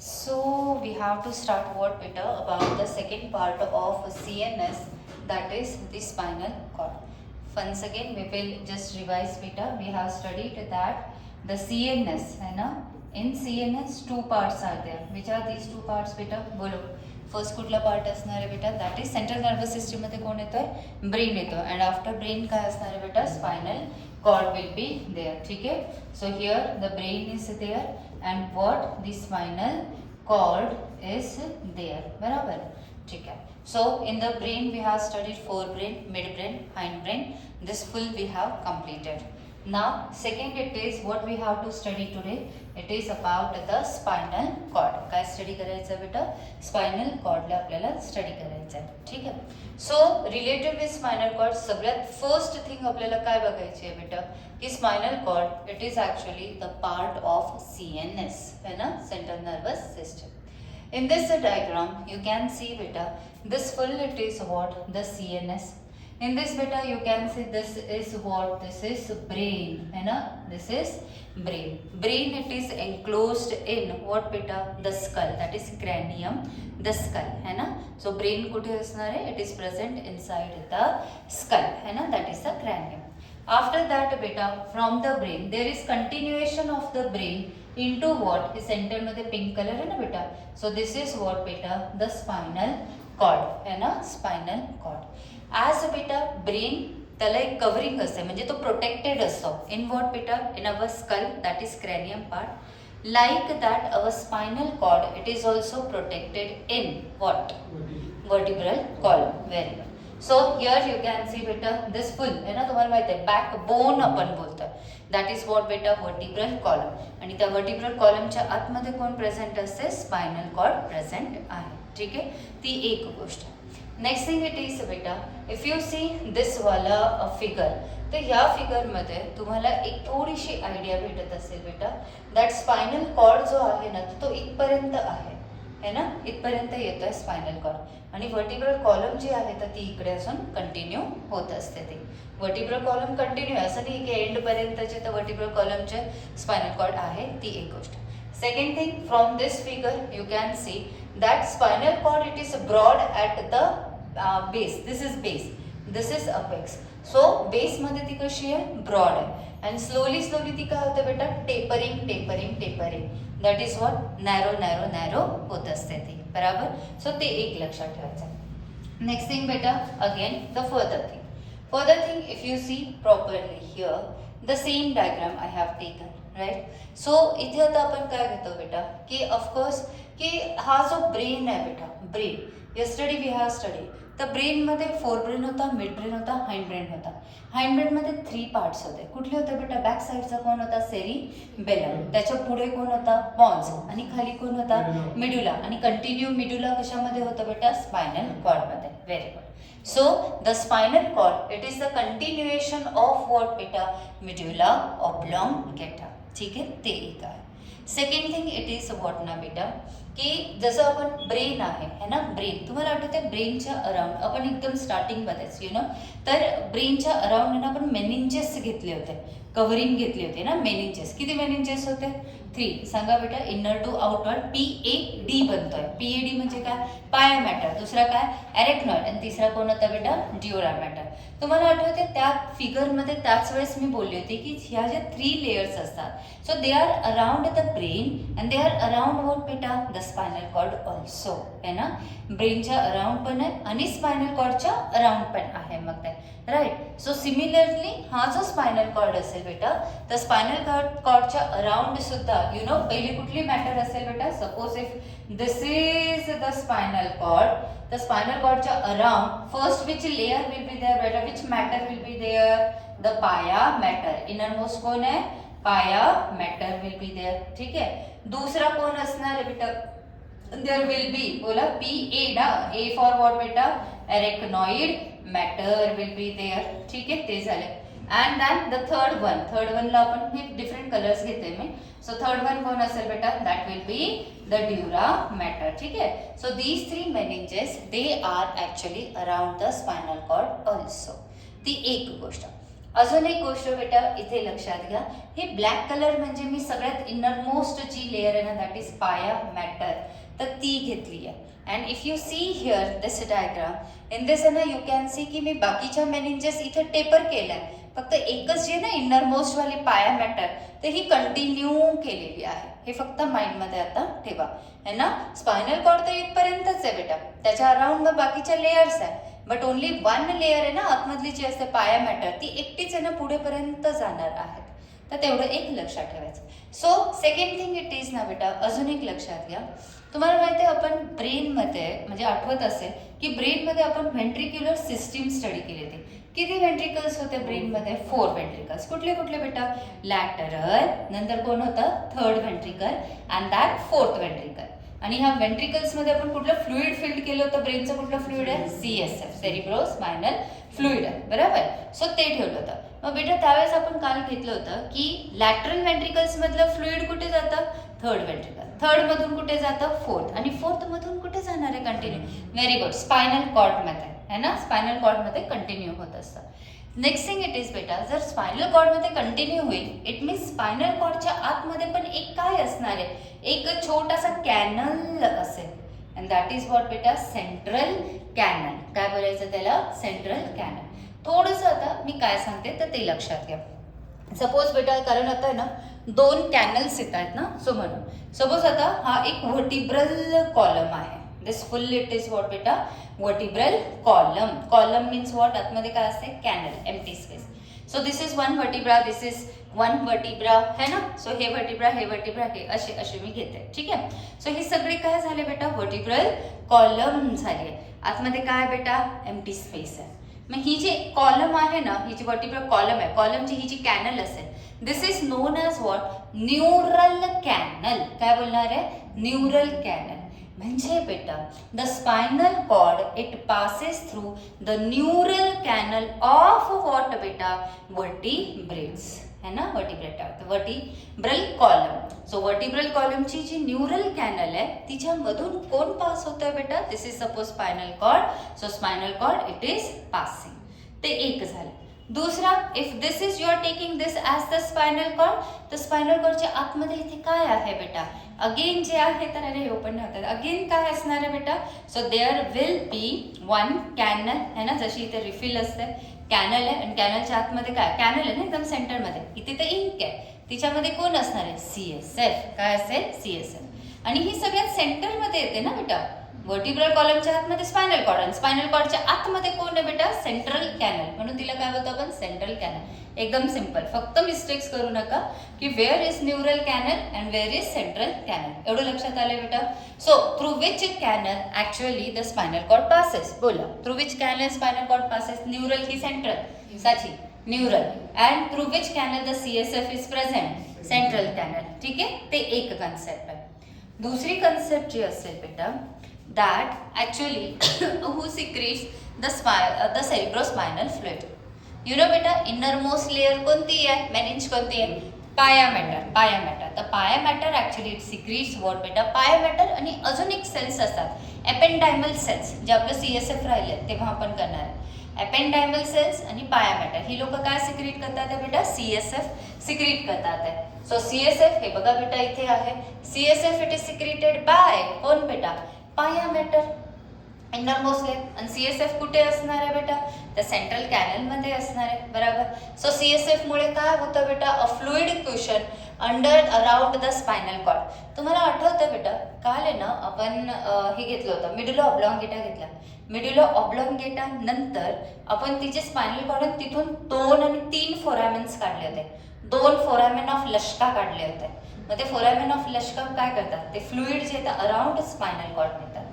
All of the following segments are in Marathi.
So we have to start what beta about the second part of CNS, that is the spinal cord. Once again we will just revise beta. We have studied that the CNS है ना, in CNS two parts are there. Which are these two parts beta? बोलो. फर्स्ट कुठला पार्ट असणार आहे बेटा? That is central nervous system मध्ये कोण येतोय? ब्रेन येतो. अँड आफ्टर ब्रेन काय असणार आहे बेटा? Spinal cord will be there. ठीक आहे. So here the brain is there and what the spinal cord is there. बराबर. ठीक आहे. So in the brain we have studied forebrain, midbrain, hindbrain. This full we have completed. Now second it is what we have to study today. It is about the spinal cord. काय स्टडी करायचं आहे बेटा? स्पायनल कॉर्डला आपल्याला स्टडी करायचं आहे. ठीक आहे. So related with spinal cord सगळ्यात फर्स्ट थिंग आपल्याला काय बघायची आहे बेटा? की spinal cord it is actually the part of CNS है ना, central nervous system. In this diagram you can see beta this full it is what the CNS. In this beta you can see this is what? This is brain है ना, this is brain. Brain it is enclosed in what beta? The skull, that is cranium, the skull है ना. So brain कुठे असणार आहे? It is present inside the skull है ना, that is the cranium. After that beta from the brain there is continuation of the brain into what? हे सेंटर मध्ये पिंक कलर आहे ना बेटा. सो दिस इज व्हॉट बेटा? द स्पायनल कॉर्ड है ना, स्पायनल कॉर्ड. ॲज बेटा ब्रेन त्याला एक कव्हरिंग असते, म्हणजे तो प्रोटेक्टेड असतो. इन व्हॉट बेटा? In our skull, that is cranium part. Like that our spinal cord it is also protected in what? Vertebral column. Very good. So here you can see बेटा दिस फुल है ना, तुम्हाला माहिती आहे बॅकबोन आपण बोलतोय. दॅट इज व्हॉट बेटा? Vertebral column. आणि त्या वर्टिब्रल कॉलमच्या आतमध्ये कोण प्रेझेंट असते? स्पायनल कॉर्ड प्रेझेंट आहे. ठीक आहे. ती एक गोष्ट. नेक्स्ट थिंग इट इज बेटा इफ यू सी दिस वाला फिगर, तर ह्या फिगरमध्ये तुम्हाला एक थोडीशी आयडिया भेटत असेल बेटा. दॅट स्पायनल कॉर्ड जो आहे ना तो इथपर्यंत आहे है ना, इथपर्यंत येतो आहे स्पायनल कॉर्ड. आणि वर्टिब्रल कॉलम जी आहे तर ती इकडे असून कंटिन्यू होत असते. ती वर्टिब्रल कॉलम कंटिन्यू आहे, असं नाही की एंडपर्यंतचे तर वर्टिब्रल कॉलमचे स्पायनल कॉर्ड आहे. ती एक गोष्ट. Second thing from this figure you can see that spinal cord it is broad at the base. This is base, this is apex. So बेसमध्ये ती कशी आहे? ब्रॉड आहे. अँड स्लोली ती काय होते बेटा? Tapering tapering tapering. That is what? Narrow narrow narrow होत असते ती. बराबर. सो ते एक लक्षात ठेवायचं. नेक्स्ट थिंग बेटा again the further thing if you see properly here the same diagram I have taken. Right. So इथे आता आपण काय घेतो बेटा की ऑफकोर्स की हा जो ब्रेन आहे बेटा, brain yesterday we have study. तर ब्रेनमध्ये फोरब्रेन होता, मिड ब्रेन होता, हाइंड ब्रेन होता. हाइंड ब्रेनमध्ये 3 पार्ट्स होते. कुठले होते बेटा? बॅक साईडचा कोण होता? सेरिबेलम. त्याच्या पुढे कोण होता? पॉन्स. आणि खाली कोण होता? मिड्युला. आणि कंटिन्यू मिड्युला कशामध्ये होतं बेटा? स्पायनल कॉर्डमध्ये. Very good. So the spinal cord it is the continuation of what beta? Medulla oblongata. ठीक आहे. ते एक आहे. Second thing it is what ना बेटा की जसं आपण ब्रेन आहे है ना, ब्रेन तुम्हाला आठवते ब्रेनच्या अराउंड आपण एकदम स्टार्टिंगमध्येच यु नो, तर ब्रेनच्या अराउंड आपण मेनिंजेस घेतले होते, कव्हरिंग घेतली होती ना. मेनिंजेस किती मेनिंजेस होते? 3. सांगा बेटा. इनर टू आउटवर्ड PAD बनतोय. PAD म्हणजे काय? पाया मॅटर. दुसरा काय? एरेक्नॉइड. आणि तिसरा कोण होता बेटा? ड्युरा मॅटर. तुम्हाला आठवते त्या फिगरमध्ये त्याच वेळेस मी बोलली होती की ह्या ज्या 3 लेयर्स असतात so they are around the brain and they are around what बेटा? द स्पायनल कॉर्ड ऑल्सो है ना. ब्रेनच्या अराउंड पण आहे आणि स्पायनल कॉर्डच्या अराउंड पण आहे. मग ते राईट. सो सिमिलरली हा जो स्पायनल कॉर्ड असेल बेटा तर स्पायनल कॉर्डच्या अराउंड सुद्धा यु नो पहिली कुठली मॅटर असेल बेटा? Suppose if this is the spinal cord, the spinal cord च्या around first which layer will be there beta? Which matter will be there? The paya matter. innermost कोण आहे? paya matter will be there. ठीक आहे. दूसरा कोण असणार आहे बेटा? there will be बोला PA ना, A for what बेटा? arachnoid matter will be there. ठीक आहे. ते झाले. and then the third one ला आपण हे डिफरंट कलर्स घेते मी. सो थर्ड वन कोण असेल बेटा? That will be the dura mater. ठीक आहे. So these 3 meninges they are actually around the spinal cord also. ती एक गोष्ट. अजून एक गोष्ट बेटा इथे लक्षात घ्या, हे ब्लॅक कलर म्हणजे मी सगळ्यात इनरमोस्ट जी लेअर आहे ना दॅट इज पाया मॅटर, तर ती घेतली आहे. And if you see here this diagram, in this आहे ना यू कॅन सी की मी बाकीच्या मेनिंजेस इथे टेपर केलाय, फक्त एकच जे ना इनरमोस्ट वाली पाया मॅटर तर ही कंटिन्यू केलेली आहे. हे फक्त माइंडमध्ये आता ठेवा है ना. स्पायनल कॉर्ड तर इथपर्यंतच आहे बेटा, त्याच्या अराउंड मग बाकीच्या लेयर्स आहे, बट ओनली वन लेअर आहे ना आतमधली जी असते पाया मॅटर ती एकटीच आहे ना पुढेपर्यंत जाणार आहेत. तर तेवढं एक लक्षात ठेवायचं. So second thing it is ना बेटा, अजून एक लक्षात घ्या, तुम्हाला माहिती आहे आपण ब्रेनमध्ये म्हणजे आठवत असेल की ब्रेनमध्ये आपण व्हेंट्रिक्युलर सिस्टीम स्टडी केली होती. किती व्हेंट्रिकल्स होते ब्रेनमध्ये? 4 व्हेंट्रिकल्स. कुठले कुठले बेटा? लॅटरल, नंतर कोण होतं? Third ventricle and that fourth ventricle. आणि ह्या व्हेंट्रिकल्समध्ये आपण कुठलं फ्लुइड फिल्ड केलं होतं? ब्रेनचं कुठलं फ्लुइड आहे? CSF, सेरिब्रो स्पायनल फ्लुइड आहे, बरोबर. सो ते ठेवलं होतं. मग बेटा त्यावेळेस आपण काल घेतलं होतं की लॅटरल व्हेंट्रिकल्स मधलं फ्लुइड कुठे जातं? Third ventricle. थर्ड मधून कुठे जातं? फोर्थ. आणि फोर्थ मधून कुठे जाणार आहे कंटिन्यू? व्हेरी गुड, स्पायनल कॉर्डमध्ये है ना, स्पायनल कॉर्डमध्ये कंटिन्यू होत असतं. नेक्स्ट थिंग इट इज बेटा, जर स्पायनल कॉर्डमध्ये कंटिन्यू होईल इट मीन्स स्पायनल कॉर्डच्या आतमध्ये पण एक काय असणार आहे? एक छोटासा कॅनल असेल अँड दॅट इज व्हॉट बेटा? Central canal. काय बोलायचं त्याला? Central canal. थोडंसं आता मी काय सांगते तर ते लक्षात घ्या. सपोज बेटा, कारण आता आहे ना 2 कॅनल्स येत आहेत ना, सो म्हणून सपोज आता हा एक व्हर्टिब्रल कॉलम आहे. This full it is what बेटा? Vertebral column. Column means what? आतमध्ये काय असते? Canal, empty space. So this is one vertebra, this is one vertebra है ना. सो हे व्हर्टिब्रा, हे व्हर्टिब्रा, हे असे असे मी घेते, ठीक आहे. सो ही सगळी काय झाले बेटा? व्हर्टिब्रल कॉलम झाली. आतमध्ये काय बेटा? एम्प्टी स्पेस आहे. मग ही जी कॉलम आहे ना, ही जी व्हर्टिब्रल कॉलम आहे, कॉलमची ही जी कॅनल असेल this is known as what? Neural canal. काय बोलणार आहे? Neural canal. म्हणजे बेटा the spinal cord it passes through the neural canal of what बेटा? वर्टिब्रेट्स है ना, वर्टिब्रल कॉलम. सो वर्टिब्रल कॉलमची जी न्यूरल कॅनल आहे तिच्यामधून कोण पास होतोय बेटा? This is suppose spinal cord. So spinal cord it is passing. ते एक झालं. दुसरा, if this is you are taking this as the spinal cord, तर स्पायनल कॉर्डच्या आतमध्ये इथे काय आहे बेटा? अगेन जे आहे तर अरे हे ओपन नाही होतात. अगेन काय असणार आहे बेटा? So there will be one canal है ना, जशी इथे रिफिल असते कॅनल आहे आणि कॅनलच्या आतमध्ये काय? कॅनल आहे ना एकदम सेंटरमध्ये. इथे तर इंक आहे, तिच्यामध्ये कोण असणार आहे? CSF. काय असेल? CSF. आणि ही सगळ्यात सेंटरमध्ये येते ना बेटा. व्हर्टिब्रल कॉलमच्या आतमध्ये स्पायनल कॉर्ड आणि स्पायनल कॉर्डच्या आतमध्ये कोण आहे बेटा? Central canal. म्हणून तिला काय होतं आपण? Central canal. एकदम सिंपल. फक्त मिस्टेक्स करू नका की where is neural canal and where is central canal. एवढं लक्षात आलं बेटा. So through which canal actually the spinal cord passes? बोला, through which canal spinal cord passes? Neural की सेंट्रल? साची neural. And through which canal the CSF is present? Central canal. ठीक आहे, ते एक कन्सेप्ट आहे. दुसरी कन्सेप्ट जी असेल बेटा that actually who secretes the cerebrospinal fluid. You know बेटा innermost layer कोणती आहे? मेनिंज कोणती आहे? पाया मॅटर. पाया मॅटर. तर पाया matter actually it secretes what बेटा? पाया मॅटर. आणि अजून एक सेल्स असतात एपेंडायमल सेल्स, जे आपलं CSF राहिले तेव्हा आपण करणार आहे. एपेंडायमल सेल्स आणि पाया मॅटर ही लोक काय सिक्रीट करतात बेटा? CSF सिक्रीट करतात आहे. सो CSF हे बघा बेटा इथे आहे. CSF it is secreted by कोण बेटा? पाया मॅटर, इनरमोस्ट लेयर. आणि CSF कुठे असणार आहे बेटा? त्या सेंट्रल कॅनल मध्ये असणार आहे, बरोबर. सो CSF मुळे काय होतं बेटा? A fluid cushion under around the spinal cord. तुम्हाला आठवतं बेटा काल आहे ना आपण हे घेतलं होतं मिड्युलो ऑब्लॉंगेटा घेतला. मिड्युलो ऑब्लॉंगेटा नंतर आपण तिचे स्पायनल कॉर्ड तिथून 2 आणि 3 फोरामेन्स काढले होते. 2 फोरामेन ऑफ लष्का काढले होते. मग ते फोरामेन ऑफ लष्का काय करतात? ते फ्लुइड जे येतं अराउंड स्पायनल कॉर्ड नेतात.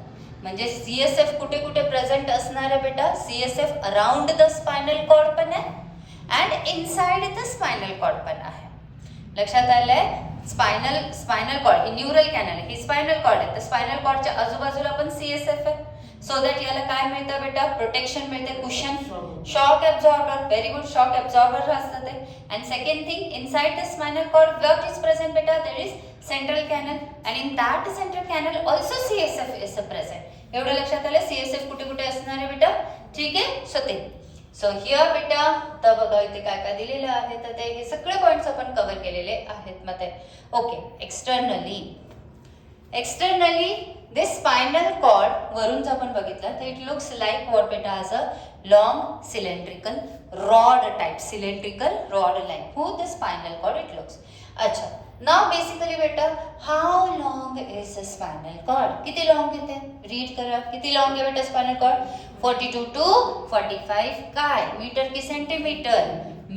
म्हणजे CSF कुठे कुठे प्रेझेंट असणार आहे बेटा? CSF around the spinal cord पण आहे and inside the spinal cord पण आहे. लक्षात आलंय? स्पायनल कॉर्ड ही न्यूरल कॅनल ही स्पायनल कॉर्ड आहे. तर स्पायनल कॉर्डच्या आजूबाजूला पण CSF आहे. सो दॅट याला काय मिळतं बेटा? प्रोटेक्शन मिळते, cushion, shock absorber. Very good, shock absorber असतं ते. And second thing inside the spinal cord what is present बेटा? There is central canal and in that central canal also CSF is present. एवढं लक्षात आलं? CSF कुठे कुठे असणार आहे बेटा? ठीक आहे. सो ते सो हिअर बेटा तर बघा इथे काय काय दिलेलं आहे, तर ते हे सगळे पॉइंट्स आपण कव्हर केलेले आहेत मध्ये. Okay, externally this spinal cord वरून आपण बघितलं तर इट लुक्स लाईक व्हॉट बेटा as a long cylindrical rod type, cylindrical rod like who the spinal cord it looks. अच्छा, नाउ बेसिकली बेटा how long is spinal cord, किती लॉन्ग येते रीड करा. किती लॉन्ग आहे बेटा स्पायनल कॉर्ड? 42 to 45 काय मीटर की सेंटीमीटर?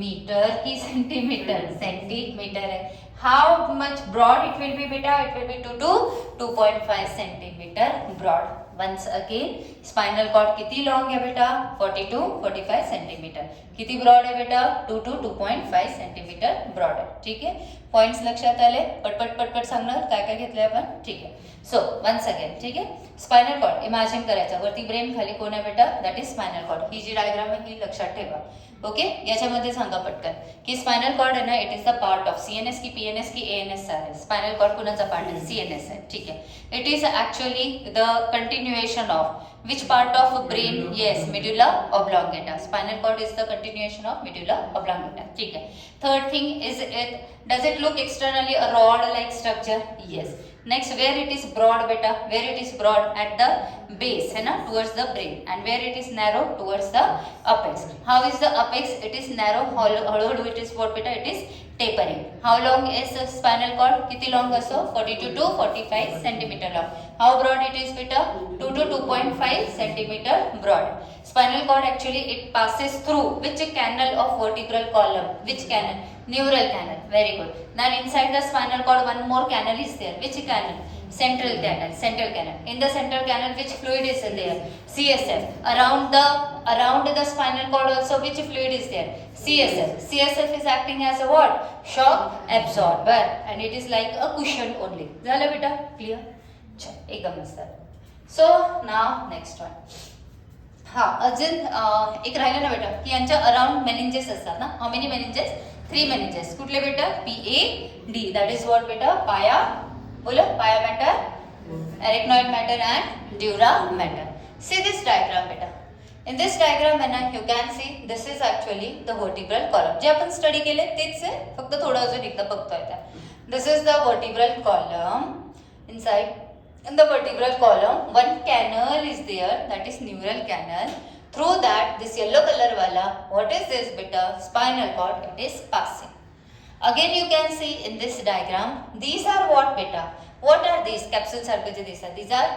मीटर की सेंटीमीटर? सेंटीमीटर है. How much broad it will be बेटा? It will be 2 to 2.5 centimetre broad. Once again spinal cord किती लॉन्ग है बेटा? 40 to 45 सेंटीमीटर. किती ब्रॉड है बेटा? 2 to 2.5 सेंटीमीटर ब्रॉड है. ठीक है, पॉइंट्स लक्षात आले? पटपट पटपट सांगणार काय काय घेतलंय आपण. ठीक आहे, सो वन्स अगेन. ठीक आहे, स्पायनल कॉर्ड इमॅजिन करायचं, वरती ब्रेन खाली कोण आहे बेटा? That is spinal cord. ही जी डायग्राम आहे ही लक्षात ठेवा. ओके, याच्यामध्ये सांगा पटकन की स्पायनल कॉर्ड आहे ना, it is the part of CNS की पीएनएस की एएनएस आहे. स्पायनल कॉर्ड कुणाचा पार्ट आहे? सीएनएस आहे. ठीक आहे, it is actually the continuation of which part of brain? Yes, medulla oblongata. Spinal cord is the continuation of medulla oblongata. ठीक है. Third thing is it, does it look externally a rod like structure? Yes. Next, where it is broad beta? Where it is broad? At the base है ना, towards the brain. And where it is narrow? Towards the apex. How is the apex? It is narrow. How it is what beta? It is tapering. How long is the spinal cord? किती long असो? 42 to 45 centimeter long. How broad it is beta? 2 to 2.5 centimeter broad. Spinal cord actually it passes through which canal of vertebral column? Which canal? Neural canal. Very good. Now inside the spinal cord one more canal is there. Which canal? Central canal. Central canal. In the central canal which fluid is there? CSF. Around the spinal cord also which fluid is there? CSF. CSF is acting as a what? Shock absorber and it is like a cushion only. झालं बेटा? Clear? चल एकदम मस्त. So now next one. हा अजून एक राहिलं ना बेटा की यांच्या अराउंड मेनिंजेस असतात ना. How many meninges? 3 मेनिंजेस. कुठले बेटा? PAD. दॅट इज व्हॉट बेटा? पाया. बोलो, pia mater, arachnoid mater and dura mater. See this diagram बेटा. इन दिस डायग्राम है ना, you can see this is actually the vertebral column. जे आपण स्टडी केले तेच आहे, फक्त थोडं अजून एकदा बघतोय त्या. This is the vertebral column. In the vertebral column one canal is there, that is neural canal. Through that this yellow color wala, what is this beta? Spinal cord, it is passing. Again you can see in this diagram, these are what beta? What are these? Capsule सारखे जे दिसतात, these are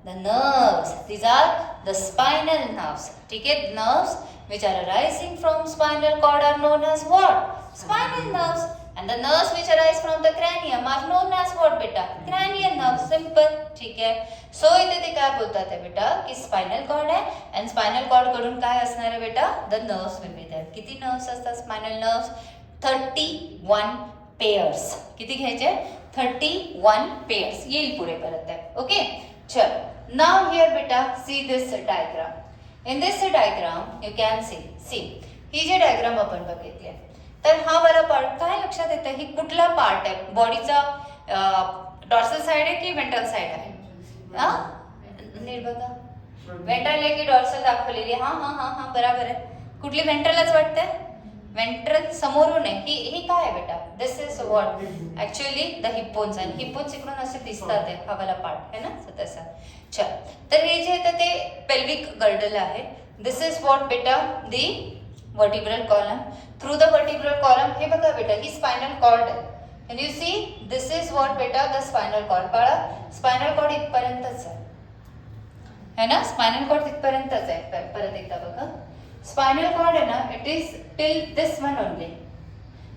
the nerves. These are the spinal nerves. ठीक है, nerves which are arising from spinal cord are known as what? Spinal nerves. And the nerves which arise from the cranium are known as what beta? Cranial nerves. Simple. ठीक है. So इथे ते काय बोलतात आहे बेटा की स्पायनल कॉर्ड आहे and स्पायनल कॉर्ड कडून काय असणार आहे बेटा? The nerves will be there. किती nerves असतात स्पायनल nerves? 31 pairs. किती घ्यायचे? 31 pairs. येईल पुढे परत आहे. ओके, चल. Now here बेटा see this diagram. In this diagram you can see ही जे डायग्राम आपण बघितली आहे, तर हा वाला पार्ट काय लक्षात येतं? ही कुठला पार्ट आहे बॉडीचा? डॉर्सल साइड आहे की वेंट्रल साइड आहे? नीट बघा, वेंट्रल आहे की डॉर्सल दाखवलेली? हा हा हा हा बरोबर आहे. कुठली? वेंट्रलच वाटतंय. वेंट्रल समोरून आहे. ही काय आहे बेटा? This is what? Actually the hip bones. आणि हिप बोन्स इकडून असे दिसतात आहे, हा वाला पार्ट आहे ना तसा. चल, तर हे जे आहे ते पेल्विक गर्डल आहे. दिस इज व्हॉट बेटा? दी vertebral column. Through the vertebral column हे बघा बेटा ही स्पायनल कॉर्ड आहे. and you see this is what बेटा? the spinal cord. बाळा स्पायनल कॉर्ड इथपर्यंतच आहे ना, स्पायनल कॉर्ड इथपर्यंतच आहे. परत एकदा बघा, स्पायनल कॉर्ड आहे ना, it is till this one only.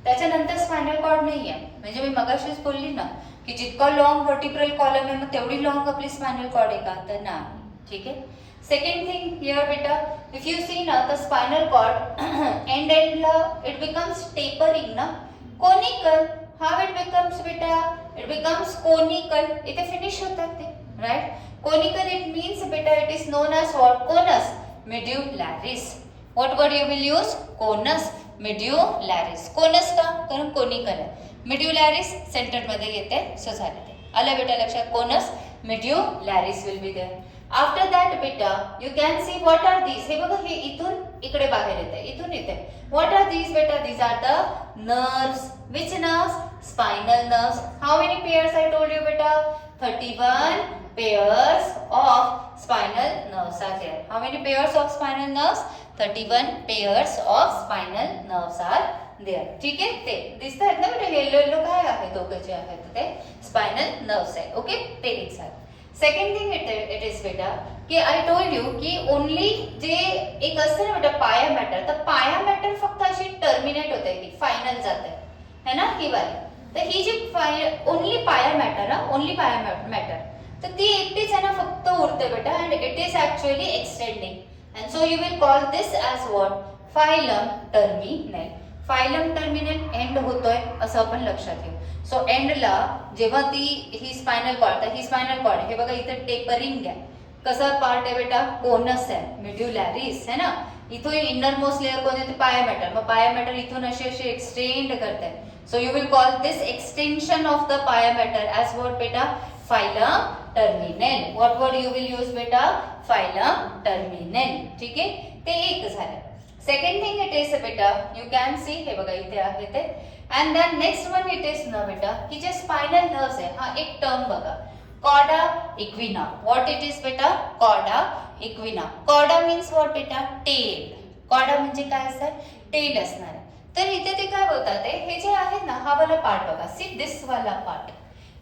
त्याच्यानंतर स्पायनल कॉर्ड नाही आहे. म्हणजे मी मगाशीच बोलली ना की जितका लॉंग वर्टिब्रल कॉलम आहे मग तेवढी लॉंग आपली स्पायनल कॉर्ड आहे का? तर नाही. ठीक आहे. Second thing here beta, if you see now the spinal cord end it becomes tapering na, conical. How it becomes beta? It becomes conical. इथे finish होतात ते, right? Conical it means beta it is known as what? Conus medullaris. What word you will use? Conus medullaris. Conus का? कारण conical आहे. Medullaris center मध्ये येते, so झाले ते. आलं बेटा लक्षात? Conus medullaris will be there. After that बेटा you can see what are these. हे बघा हे इथून इकडे बाहेर येते, इथून येते. व्हॉट आर दीज बेटा? These are the nerves. Which nerves? Spinal nerves. How many pairs I told you beta? 31 pairs of spinal nerves are there. How many pairs of spinal nerves? 31 pairs of spinal nerves are there. ठीक आहे, ते दिसत आहेत ना बेटा, येलो येलो काय आहे दोघं जे आहेत ते स्पाइनल नर्व्स आहे. ओके, ते एक झालं. सेकंड थिंग इट इज बेटा की आय टोल्ड यू की ओनली जे एक असते ना बेटा पाया मॅटर, तर पाया मॅटर फक्त अशी टर्मिनेट होते की फायनल जाते है ना ही वाली. तर ही जी only pia matter only pia matter, तर ती एकटीच आहे ना फक्त उरते बेटा. And it is actually extending and so you will call this as what? Filum terminale. Filum terminale end होतोय असं आपण लक्षात घेऊ. सो एंडला जेव्हा ती ही स्पायनल कॉर्ड, तर ही स्पायनल कॉर्ड हे बघा इथे टेपरिंग आहे. कसा पार्ट आहे बेटा? कोनस आहे, मिड्युलॅरिस है ना. इथून इनर मोस्ट लेअर कोण आहे? पाया मॅटर. मग पाया मॅटर इथून अशी अशी एक्सटेंड करते. So you will call this extension of the pia mater as what बेटा? Filum terminal. What word you will use बेटा? Filum terminal. ठीक आहे, ते एक झालं. सेकंड थिंग इट इज बेटा यू कॅन सी, हे बघा इथे आहे ते. And then next one it is ना बेटा की जे स्पायनल नर्व्स आहे, हा एक टर्म बघा, cauda equina. What it is बेटा? Cauda equina. Cauda means what बेटा? टेल. कॉर्डा म्हणजे काय असतं? टेल असणार आहे. तर इथे ते काय बोलतात, हे जे आहे ना हा वाला पार्ट बघा, सी दिस वाला part.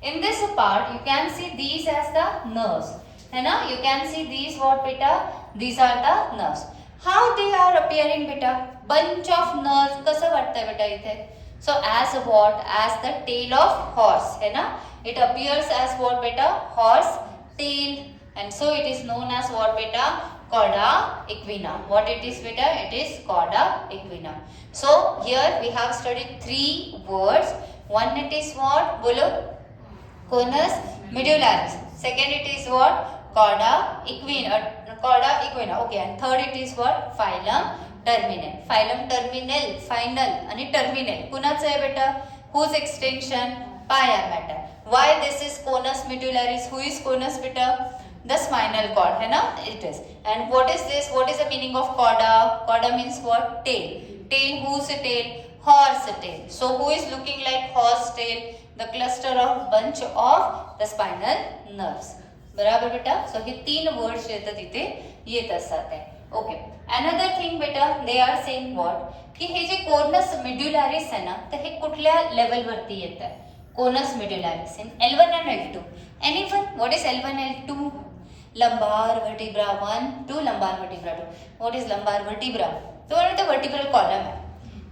In this part you can see these as the nerves है ना. You can see these what बेटा? These are the nerves. How they are appearing बेटा? Bunch of nerves. कसं वाटतंय बेटा इथे? So as what? As the tail of horse है ना. It appears as what beta? Horse tail, and so it is known as what beta? Chorda equina. What it is beta? It is chorda equina. So here we have studied three words. One it is what? Bolo? Conus medullaris. Second it is what? Chorda equina. Chorda equina. Okay. And third it is what? Phylum terminal. Phylum terminal, final आणि terminal. कुणाचं आहे बेटा? Whose extension? Pia mater. Why this is conus medullaris? Who is conus beta? The spinal cord है ना. It is. And what is this? What is the meaning of chorda? Chorda means what? Tail. Tail. Whose tail? Horse tail. So who is looking like horse tail? The cluster of bunch of the spinal nerves. बराबर बेटा. So हे तीन words येतात इथे येत असतात आहे. Okay. Another thing बेटा, they are saying what? की हे जे conus medullaris आहे ना, तर हे कुठल्या लेवल वरती येत आहे? Conus medullaris in L1 and L2. Anyone? What is L1 L2? Lumbar vertebra 1 to lumbar vertebra 2. What is lumbar vertebra? तो म्हणतो vertebral column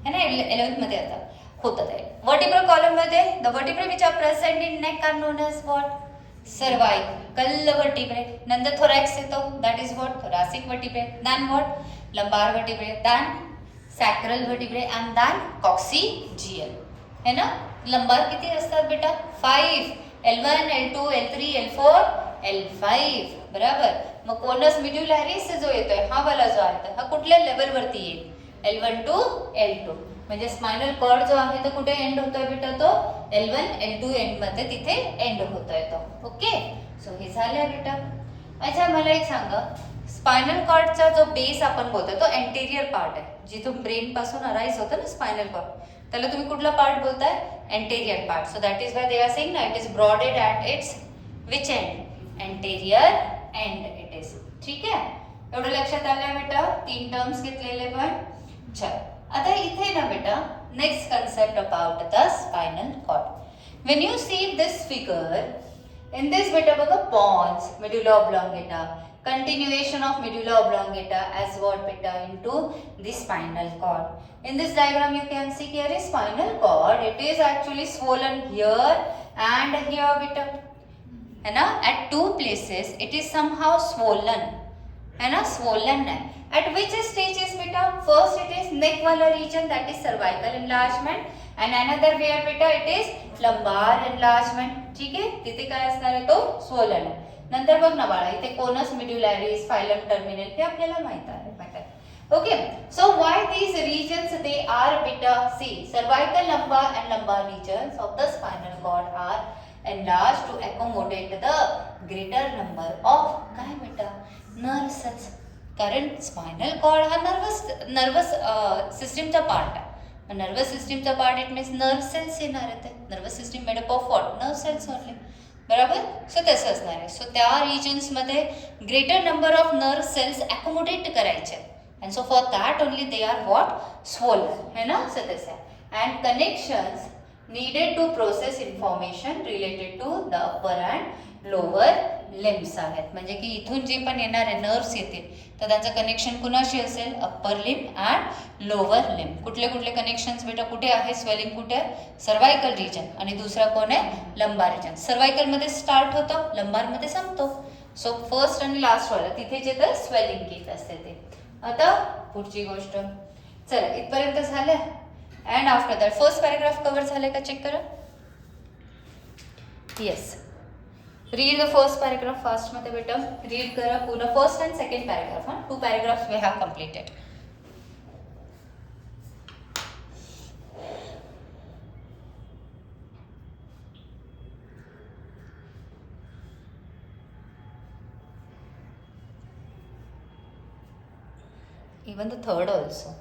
है ना. 11th मध्ये आता होतं ते. Vertebral column मध्ये the vertebrae which are present in neck are known as what? Cervical vertebrae. नंतर thorax येतो, that is what? Thoracic vertebrae. Then what? Lumbar vertebrae. Then sacral vertebrae and then coccygeal. है ना. लंबार किती असतात बेटा? 5. L1, L2, L3, L4, L5. बराबर. मग कोनस मिड्युलॅरिस जो येतोय हा वाला जो आहे हा कुठल्या लेवल वरती येईल? L1 to L2. म्हणजे स्पायनल कॉर्ड जो आहे तो कुठे एंड होतोय बेटा? तो L1, L2 एंड मध्ये तिथे एंड होतोय तो. ओके. सो हे झालं बेटा. अच्छा मला एक सांगा, स्पायनल कॉर्डचा जो बेस आपण बोलतोय तो एंटेरियर पार्ट आहे, जिथून ब्रेन पासून अराईज होतं ना स्पायनल कॉर्ड, त्याला तुम्ही कुठला पार्ट बोलताय? Anterior part. So that is why they are saying ना it is broaded at its which end? Anterior end it is. ठीक आहे, एवढं लक्षात आलंय बेटा? तीन टर्म्स घेतलेले पण. चल आता इथे ना बेटा next concept about the spinal cord. When you see this figure, in this बेटा बघा pons, medulla oblongata, continuation of medulla oblongata as what beta into the spinal cord. In this diagram you can see here is spinal cord. It is actually swollen here and here beta, है ना. At two places it is somehow swollen, है ना, swollen है. At which stage is beta? First it is neck wala region, that is cervical enlargement, and another where beta it is lumbar enlargement. ठीक आहे, तिथे काय असणार आहे? तो swollen आहे. नंतर बघ ना बाळा इथे कोनस मिड्युलॅरिस, फायलम टर्मिनल हे आपल्याला माहित आहे. Okay, so why these regions they are beta? See, cervical, lumbar and lumbar regions of the spinal cord are enlarge to accommodate the greater number of काय बेटा nerve cells. कारण स्पायनल कॉर्ड हा नर्वस सिस्टीमचा पार्ट आहे. नर्वस सिस्टीमचा part it means nerve cells येणार आहेत. Nervous system made up of what nerve cells only. बरोबर. सो तसं असणार आहे. सो त्या रिजन्समध्ये greater number of nerve cells accommodate करायचे. And so for that only they are what swollen है ना. सो तसं आहे. And connections needed to process information related to the upper and lower limbs आहेत. म्हणजे की इथून जे पण येणारे नर्व्स येतील तर त्यांचं कनेक्शन कुणाशी असेल upper limb and lower limb. कुठले कुठले कनेक्शन्स बेटा कुठे आहे. स्वेलिंग कुठे सर्वायकल रिजन आणि दुसरा कोण आहे लंबार रिजन. सर्वायकलमध्ये स्टार्ट होतो लंबारमध्ये संपतो. सो फर्स्ट आणि लास्ट वाला तिथे जे तर स्वेलिंग येत असते ते. आता पुढची गोष्ट चला इथपर्यंत झालं. And after that first paragraph cover झाले का चेक करा. Yes read the first paragraph फास्टमध्ये बेटा रीड करा पूर्ण फर्स्ट अँड सेकंड पॅरेग्राफ. हां 2 paragraphs we have completed. even the third also.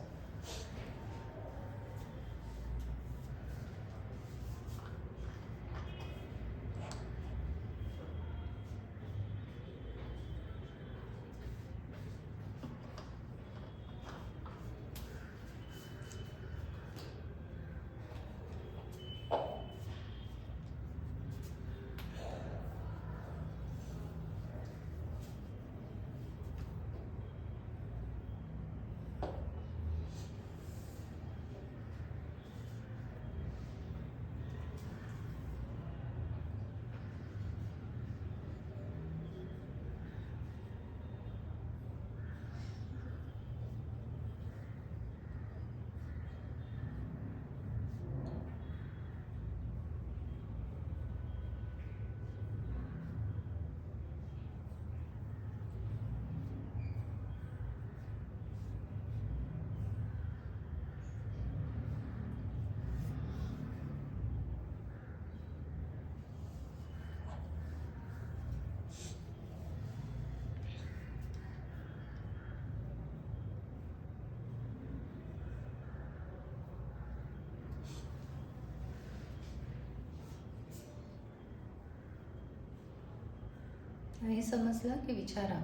नाही समजलं की विचारा.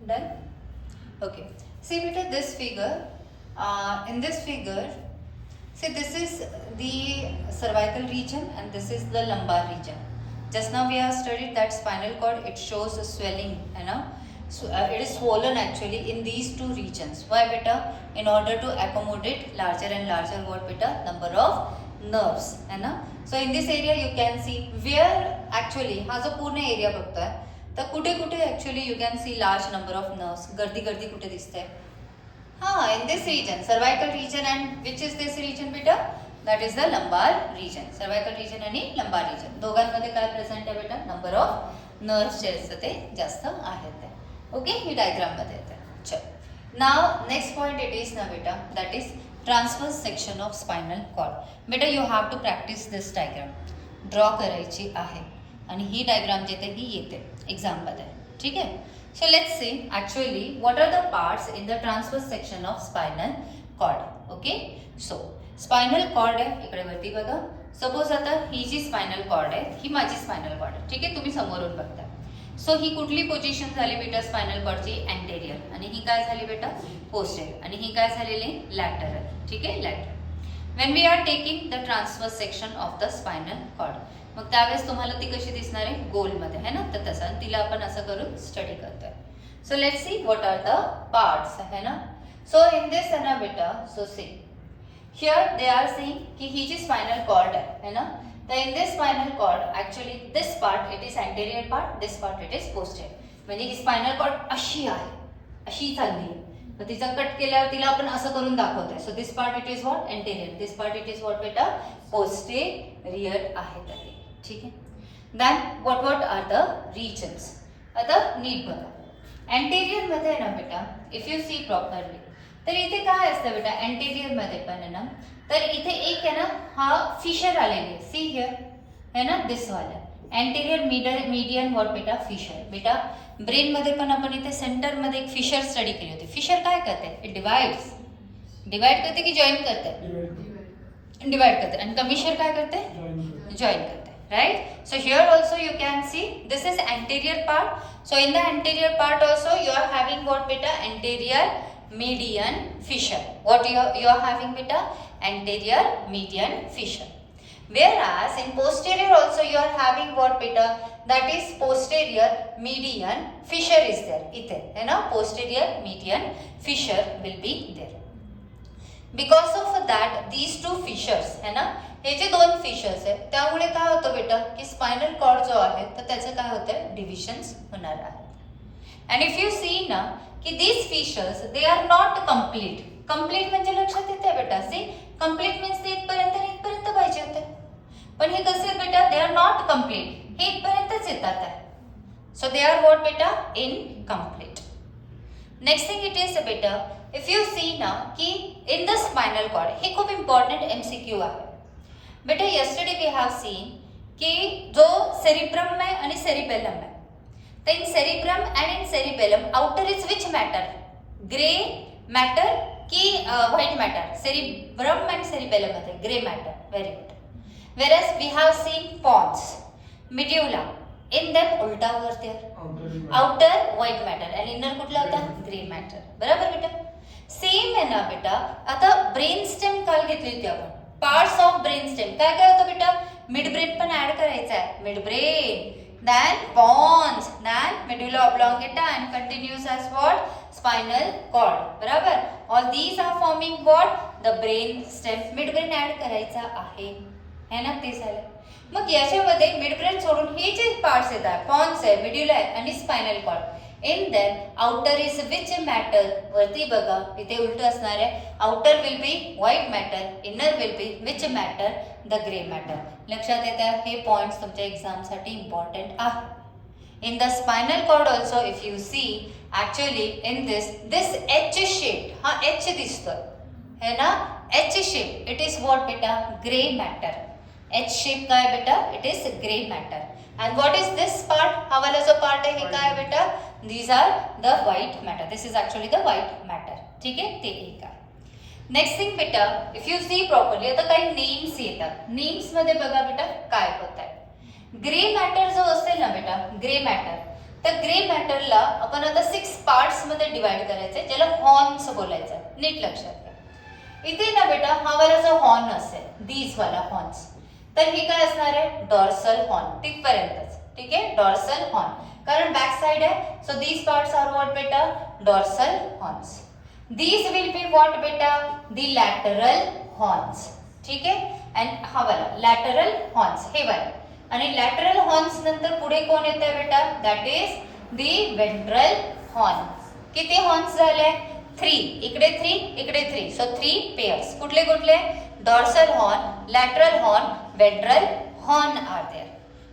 Done? Okay. See beta this figure. In this figure, see this is the cervical region and this is the lumbar region. Just now we have studied that spinal cord, it shows a swelling, you know. So, it is swollen actually in these two regions. Why beta? In order to accommodate larger and larger what beta? Number of nerves, है ना. So in this area you can see where actually हा जो पूर्ण area बघतोय तर कुठे कुठे actually you can see large number of nerves. गर्दी गर्दी कुठे दिसते? हाँ, in this region, cervical region, and which is this region beta? That is the lumbar region. Cervical region आणि लंबार रिजन दोघांमध्ये काय प्रेझेंट आहे बेटा? नंबर ऑफ नर्व्स जे असतात ते जास्त आहेत ते. ओके, ही डायग्राममध्ये येते. चल नाव नेक्स्ट पॉईंट इट इज ना बेटा, that is transverse section of spinal cord. बेटा you have to practise this diagram, draw करायची आहे आणि ही डायग्राम जे ही येते एक्झाममध्ये. ठीक आहे. So let's see actually what are the parts in the transverse section of spinal cord. Okay, so spinal cord आहे इकडे वरती बघा. सपोज आता ही जी स्पायनल कॉर्ड आहे ही माझी स्पायनल कॉर्ड आहे. ठीक आहे, तुम्ही समोरून बघता. सो ही कुठली पोझिशन झाली बेटा स्पायनल कॉर्डची? अँटेरियर. आणि ही काय झाली बेटा? पोस्टेरियर. आणि ही काय झालेली? लॅटरल. ठीक आहे, lateral. When we are taking the transverse section of the spinal cord, मग त्यावेळेस तुम्हाला ती कशी दिसणार आहे? गोलमध्ये है ना. तर तसं तिला आपण असं करून स्टडी करतोय. So let's see what are the parts है ना. सो इन दिस है ना बेटा, so see here they are saying की ही जी स्पायनल कॉर्ड है ना, तर in this spinal cord actually this part it is anterior part, this part it is posterior. म्हणजे ही स्पायनल कॉर्ड अशी आहे, अशी चालली आहे. तर तिचा कट केल्यावर तिला आपण असं करून दाखवतोय. So this part it is what? Anterior. This part it is what बेटा? पोस्टेरियर आहे ते. ठीक आहे. Then what are the regions? आता नीट बघा. अँटेरियर मध्ये आहे ना बेटा, इफ यू सी प्रॉपरली, तर इथे काय असतं बेटा अँटेरियर मध्ये पण आहे ना, तर इथे एक आहे ना हा फिशर आलेली आहे. सी हियर है ना, दिस वाला अँटेरियर मीडियन व्हॉट बेटा? फिशर. बेटा ब्रेन मध्ये पण आपण इथे सेंटर मध्ये एक फिशर स्टडी केली होती. फिशर काय करते? It divides. डिवाइड करते की जॉईन करते? डिवाइड करते. आणि कमिशर काय करते? जॉईन करते. Right? So here also you can see this is anterior part. So in the anterior part also you are having what beta? Anterior median fissure. What you are having beta? Anterior median fissure. Whereas in posterior also you are having what beta? That is posterior median fissure is there. इथे है ना, posterior median fissure will be there. Because of that these two fissures है ना, हे जे दोन फिशर्स आहेत त्यामुळे काय होतं बेटा की स्पायनल कॉर्ड जो आहे तर त्याचं काय होतं? डिव्हिजन्स होणार आहे. अँड इफ यू सी ना की these fissures they are not complete. Complete म्हणजे लक्षात येते बेटा, सी कम्प्लीट मीन्स ते इथपर्यंत पाहिजे होते, पण हे कसे आहेत बेटा? दे आर नॉट कम्प्लीट. हे इथपर्यंतच येतात आहे. सो दे आर व्हॉट बेटा? Incomplete. Next thing it is बेटा, इफ यू सी ना की इन द स्पायनल कॉर्ड, हे खूप इम्पॉर्टंट MCQ आहे बेटा. यस्टरडे वी हॅव सीन की जो सेरिब्रम आहे आणि सेरिबेलम आहे, तर in cerebrum and in cerebellum outer is which matter? Grey matter की white matter? Cerebrum and cerebellum मध्ये grey matter. Very good. Whereas we have seen pons, medulla, in them उलटा वरती आउटर व्हाईट मॅटर आणि इनर कुठला होता? Grey matter. बरोबर बेटा. सेम आहे ना बेटा. आता ब्रेन स्टेम काल घेतली होती आपण, पार्ट्स ऑफ ब्रेन स्टेम. काय काय होतं बेटा? मिड ब्रेन पण ऍड करायचा आहे. Mid brain, then pons, then medulla oblongata and continues as what? Spinal cord. बरोबर. All these are forming what? The brain stem. Midbrain add करायचा आहे है ना, ते झालं. मग याच्यामध्ये मिड ब्रेन सोडून हे जे पार्ट्स येतात, पॉन्स आहे, मिड्युला आहे आणि spinal cord, in them outer is which matter? वरती बघा इथे उलट असणार आहे. Outer will be white matter, inner will be which matter? The grey matter. लक्षात येतात? हे पॉइंट्स तुमच्या एक्झामसाठी इम्पॉर्टंट आहे. In the spinal cord also if you see actually in this H shape, हा एच दिसतोय है ना, H shape, it is what बेटा? Grey matter. एच शेप काय बेटा? It is grey matter. And what is this part? हा वाला जो पार्ट आहे हे काय बेटा? These are the white matter. This is actually the white matter. ठीक आहे, ते एक आहे. नेक्स्ट थिंग बेटा, इफ यू सी प्रॉपरली, आता काही नेम्स येतात. नेम्स मध्ये बघा बेटा काय होत आहे. ग्रे मॅटर जो असेल ना बेटा, ग्रे मॅटर, तर ग्रे मॅटरला आपण आता 6 पार्ट्स मध्ये डिवाइड करायचंय, ज्याला हॉर्न्स बोलायचं. नीट लक्षात घ्या. इथे ना बेटा हा वाला जो हॉर्न असेल, दीज वाला हॉर्न्स, तर हे काय असणार आहे? Dorsal horn. तिथपर्यंतच. ठीक आहे, डॉर्सल हॉर्न, कारण बॅक साइड आहे. So these parts are what बेटा? Dorsal horns. These will be what बेटा? The lateral horns. ठीक आहे. अँड हा वाला लॅटरल हॉर्न्स, हे वाला. आणि लॅटरल हॉर्न्स नंतर पुढे कोण येते बेटा? That is the ventral horn. किती हॉर्न्स झाले? 3. इकडे 3, इकडे 3. So 3 pairs. कुठले कुठले? dorsal horn, lateral horn, ventral horn are there.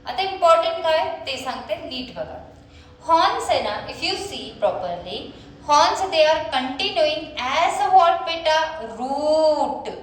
आता important काय ते सांगते नीट बघा. Horns आहे ना, if you see properly, horns they are continuing as a what beta root.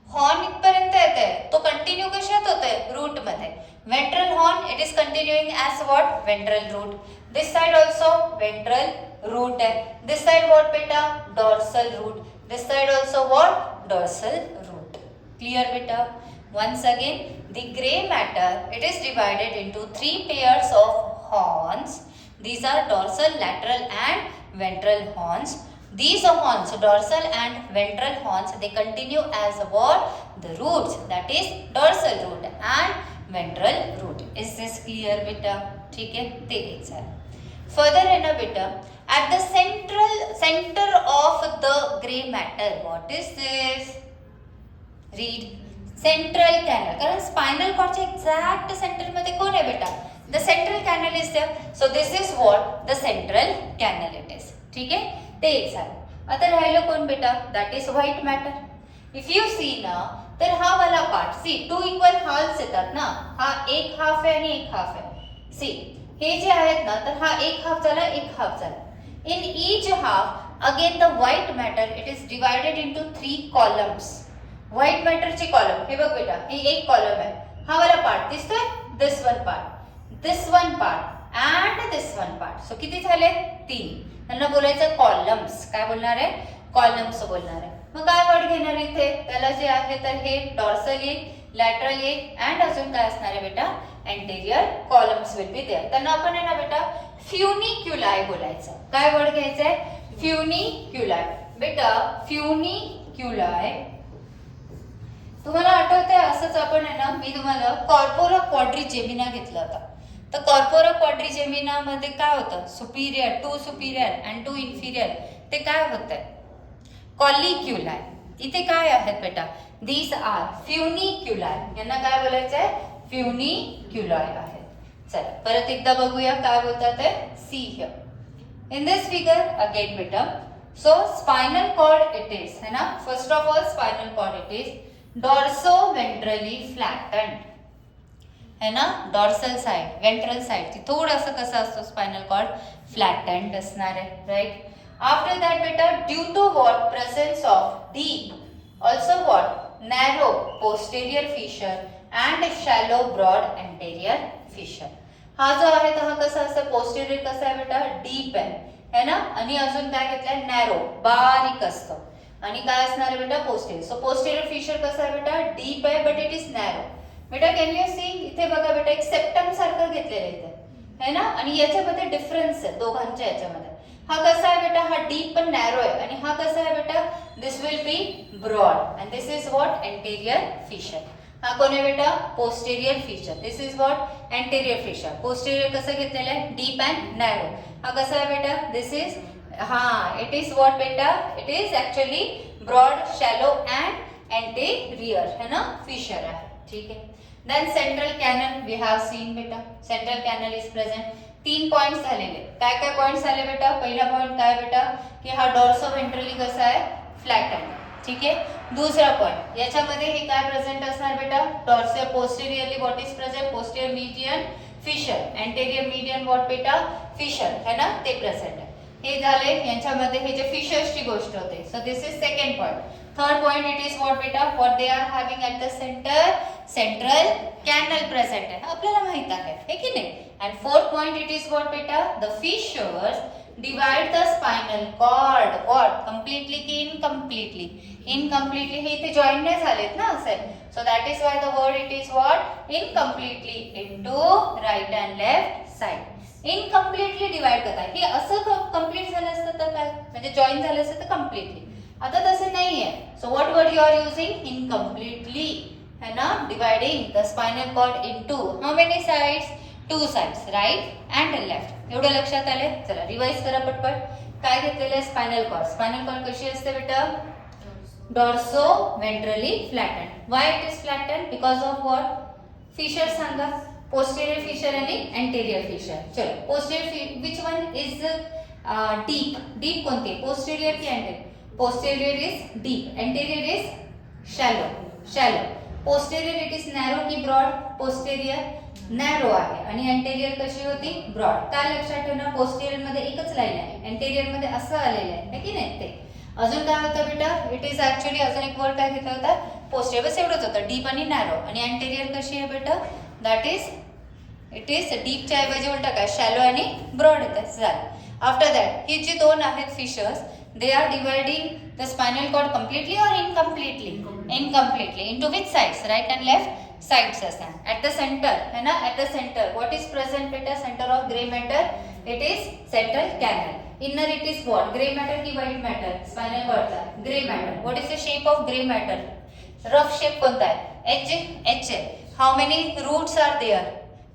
Horn इथपर्यंत येते तो कंटिन्यू कशात होतोय रूट मध्ये. Ventral horn it is continuing as what ventral root. This side also ventral root आहे. दिस साइड व्हॉट बेटा dorsal root. This side also what dorsal root. Clear बेटा. once again the gray matter it is divided into 3 pairs of horns. These are dorsal, lateral and ventral horns. These horns, dorsal and ventral horns, they continue as what? The roots, that is dorsal root and ventral root. Is this clear beta? ठीक है, ते exam. Further है ना बेटा, at the center of the gray matter, what is this? Read. Central canal. कारण spinal cord च्या exact center मध्ये कोण आहे बेटा? The central canal is there. So this is what? The central canal it is. ठीक है? ते एक झालं. आता राहिलं कोण बेटा? That is white matter. If you see ना तर हा वाला पार्ट सी 2 इक्वल हाल्फ्स येतात ना. हा एक हाफ आहे आणि एक हाफ आहे. सी हे जे आहेत ना तर हा एक हाफ झाला एक हाफ झाला. In each half again the white matter it is divided into 3 columns. White मॅटरचे कॉलम हे बघ बेटा हे एक कॉलम आहे. हा वाला पार्ट दिसतोय. This one part and this one part. So किती झाले 3. त्यांना बोलायचं कॉलम्स. काय बोलणार आहे? कॉलम्स बोलणार आहे. मग काय वर्ड घेणार इथे? त्याला जे आहे तर हे डॉर्सल येईल, लॅटरल येईल अँड अजून काय असणार आहे बेटा? Anterior columns will be there. त्यांना आपण आहे ना बेटा फ्युनिक्युलाय बोलायचं. काय वर्ड घ्यायचंय? फ्युनिक्युलाय. बेटा फ्युनिक्युलाय तुम्हाला आठवतंय असंच आपण आहे ना मी तुम्हाला कॉर्पोरा क्वाड्रिजेमिना घेतला होता. तर कॉर्पोरा क्वाड्रिजेमिना मध्ये काय होतं? Superior, 2 superior and 2 inferior. ते काय होतंय? कॉलिक्युलाय. इथे काय आहेत बेटा? These are funiculi. यांना काय बोलायचंय? फ्युनिक्युलाय आहे. चला परत एकदा बघूया काय बोलतात ते. See here in this figure again बेटा. So spinal cord it is है ना. First of all spinal cord it is dorso ventrally flattened है ना. डॉर्सल साइड वेंट्रल साइड ती थोडंसं कसं असतो स्पाइनल कॉर्ड फ्लॅटन्ड असणार आहे. राइट. आफ्टर दॅट बेटा due to what? Presence of deep also what? Narrow posterior fissure and shallow broad anterior fissure. हा जो आहे तर हा कसा असतो? पोस्टेरियर कसा आहे बेटा? डीप आहे है ना. आणि अजून काय घेतलंय? नॅरो बारीक असतो. आणि काय असणार आहे बेटा? पोस्टेरियर. सो पोस्टेरियर फिशर कसं आहे बेटा? डीप आहे बट इट इज नॅरो. बेटा कॅन यू सी इथे बघा बेटा एक सेप्टम सारखं घेतलेलं इथे है ना. आणि याच्यामध्ये डिफरन्स आहे दोघांच्या याच्यामध्ये. हा कसा आहे बेटा? हा डीप पण नॅरो आहे. आणि हा कसा आहे बेटा? This will be broad and this is what? Anterior fissure. हा कोण आहे बेटा? Posterior fissure. This is what? Anterior fissure. Posterior कसं घेतलेलं आहे? Deep and narrow. हा कसा आहे बेटा? This is it is what बेटा? It is actually broad shallow and anterior है ना फिशर आहे. ठीक आहे. Then central canal we have seen बेटा. Central canal is present. 3 points झालेले. काय काय पॉइंट्स झाले बेटा? पहिला पॉइंट काय बेटा? की हा डॉर्सो वेंट्रली कसा आहे? फ्लॅटन. ठीक आहे. दुसरा पॉइंट याच्यामध्ये हे काय प्रेझेंट असणार बेटा? Dorso posteriorly what is present? Posterior median fissure. Anterior median what बेटा? फिशर है ना. ते प्रेझेंट आहे. हे झाले यांच्यामध्ये हे जे फिशर्सची गोष्ट होते. So this is second point. Third point it is what बेटा? What they are having at the centre? Central canal present आहे. आपल्याला माहित आहे की नाही. And fourth point it is what बेटा? The fissures divide the spinal cord what? Completely की इनकम्प्लीटली? इनकम्प्लीटली. हे इथे जॉईन नाही झालेत ना असे. So that is why the word it is what? Incompletely into right and left side. Incompletely divide करतात. हे असं कंप्लीट झालं असतं तर काय? म्हणजे जॉईन झालं असतं तर कंप्लीटली. आता तसं नाहीये. So what word you are using? Incompletely है ना. Dividing the spinal cord into how many sides? 2 sides right and left. एवढं लक्षात आले. चला रिवाइज करा पटपट. काय घेतलेलं आहे? Spinal cord. स्पाइनल कॉर्ड कशी असते बेटा? Dorso ventrally flatten. Why it is flatten? Because of what? Fissure सांगा. पोस्टेरियर फिशर आणि एंटेरियर फिशर. चलो posterior which one is deep? Deep कोणते? पोस्टेरियर की anterior? Posterior is deep. Anterior is shallow. Shallow. Posterior it is narrow की ब्रॉड? पोस्टेरियर नॅरो आहे आणि एंटेरियर कशी होती? ब्रॉड. काय लक्षात ठेवणार? पोस्टेरियर मध्ये एकच लाईन आहे, एंटेरियर मध्ये असं आलेलं आहे की नाही ते. अजून काय होतं बेटा? इट इज ऍक्च्युअली अजून एक वर्ड काय घेतला होता? पोस्टेरियर बस एवढंच होतं, डीप आणि नॅरो. आणि एंटेरियर कशी आहे बेटा? दॅट इज इट इज डीपच्या ऐवजी उलटा काय? शॅलो आणि ब्रॉड येतं. झालं. आफ्टर दॅट ही जी दोन आहेत fishers, they are dividing the spinal cord completely or incompletely? Incompletely. Into which sides? Right and left sides असतात. At the center है ना? At the center what is present beta? Center of gray matter, it is central canal. Inner it is what? Gray matter की white matter? Spinal cord चा gray matter. What is the shape of gray matter? Rough shape कोणता आहे? H है. How many roots are there?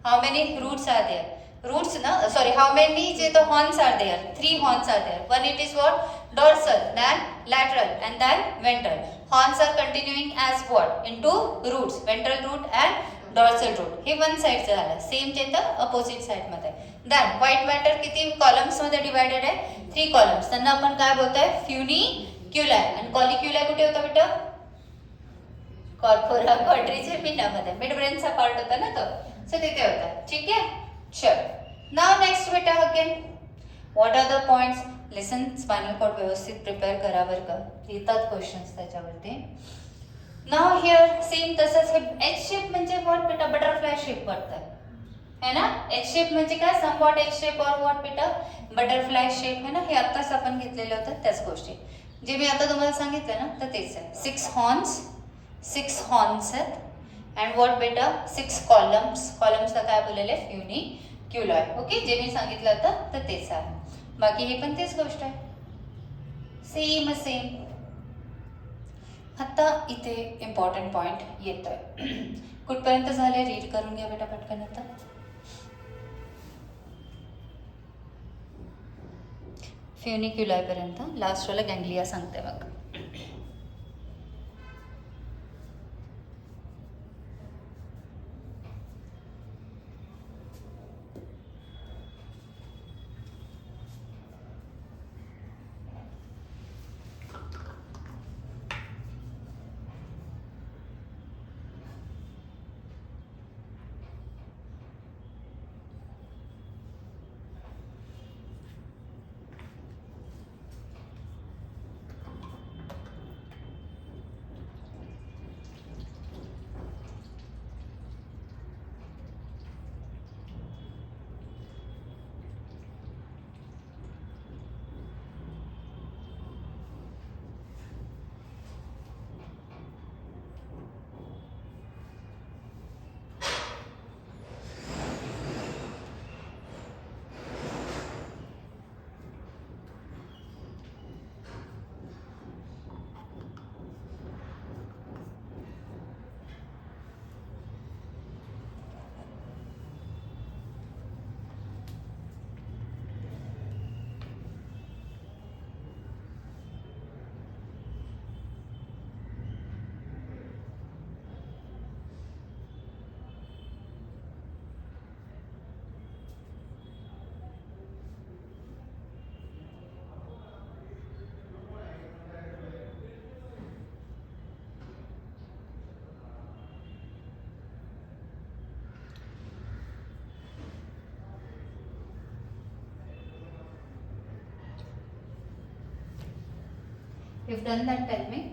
How many roots are there? Roots na, sorry, how many the horns are there? 3 horns are there. One it is what? Dorsal, then lateral and then ventral. Horns are continuing as what? Into roots, ventral root and dorsal root. हे one side चं झालं. Same चे तर opposite side मध्ये. Then white matter किती columns मध्ये divided आहे? 3 columns. त्यांना आपण काय बोलतोय? Funiculi. आणि colliculi कुठे होता बेटा? कॉर्पोरा क्वाड्रिजेमिना मध्ये. मिड ब्रेनचा पार्ट होता ना तो. सो तिथे होता. ठीक आहे? Sure. Now next बेटा again. What are the points? Listen, spinal cord व्यवस्थित प्रिपेअर करा बरं का. येतात क्वेश्चन्स त्याच्यावरती. Now here सेम तसंच हे H शेप म्हणजे what बेटा? बटरफ्लाय शेप पडतं. है ना? H शेप म्हणजे काय? समवॉट H शेप और what बेटा? बटरफ्लाय शेप है ना? हे आत्ताच आपण घेतलेले होतं त्याच गोष्टी. जे मी आता तुम्हाला सांगितलं ना तर तेच आहे. 6 horns आहेत. And what बेटा? 6 columns. कॉलम्सला काय बोललेले? फ्युनिक्युलॉय. ओके, जे मी सांगितलं होतं तर तेच आहे. बाकी हे पण तेच गोष्ट आहे. सेम. आता इथे इम्पॉर्टंट पॉइंट येतोय. कुठपर्यंत झाले? रीड करून घ्या बेटा पटकन. आता फ्युनिक्युलॉय पर्यंत लास्ट वाला गँग्लिया सांगते बघ. You've done that, tell me.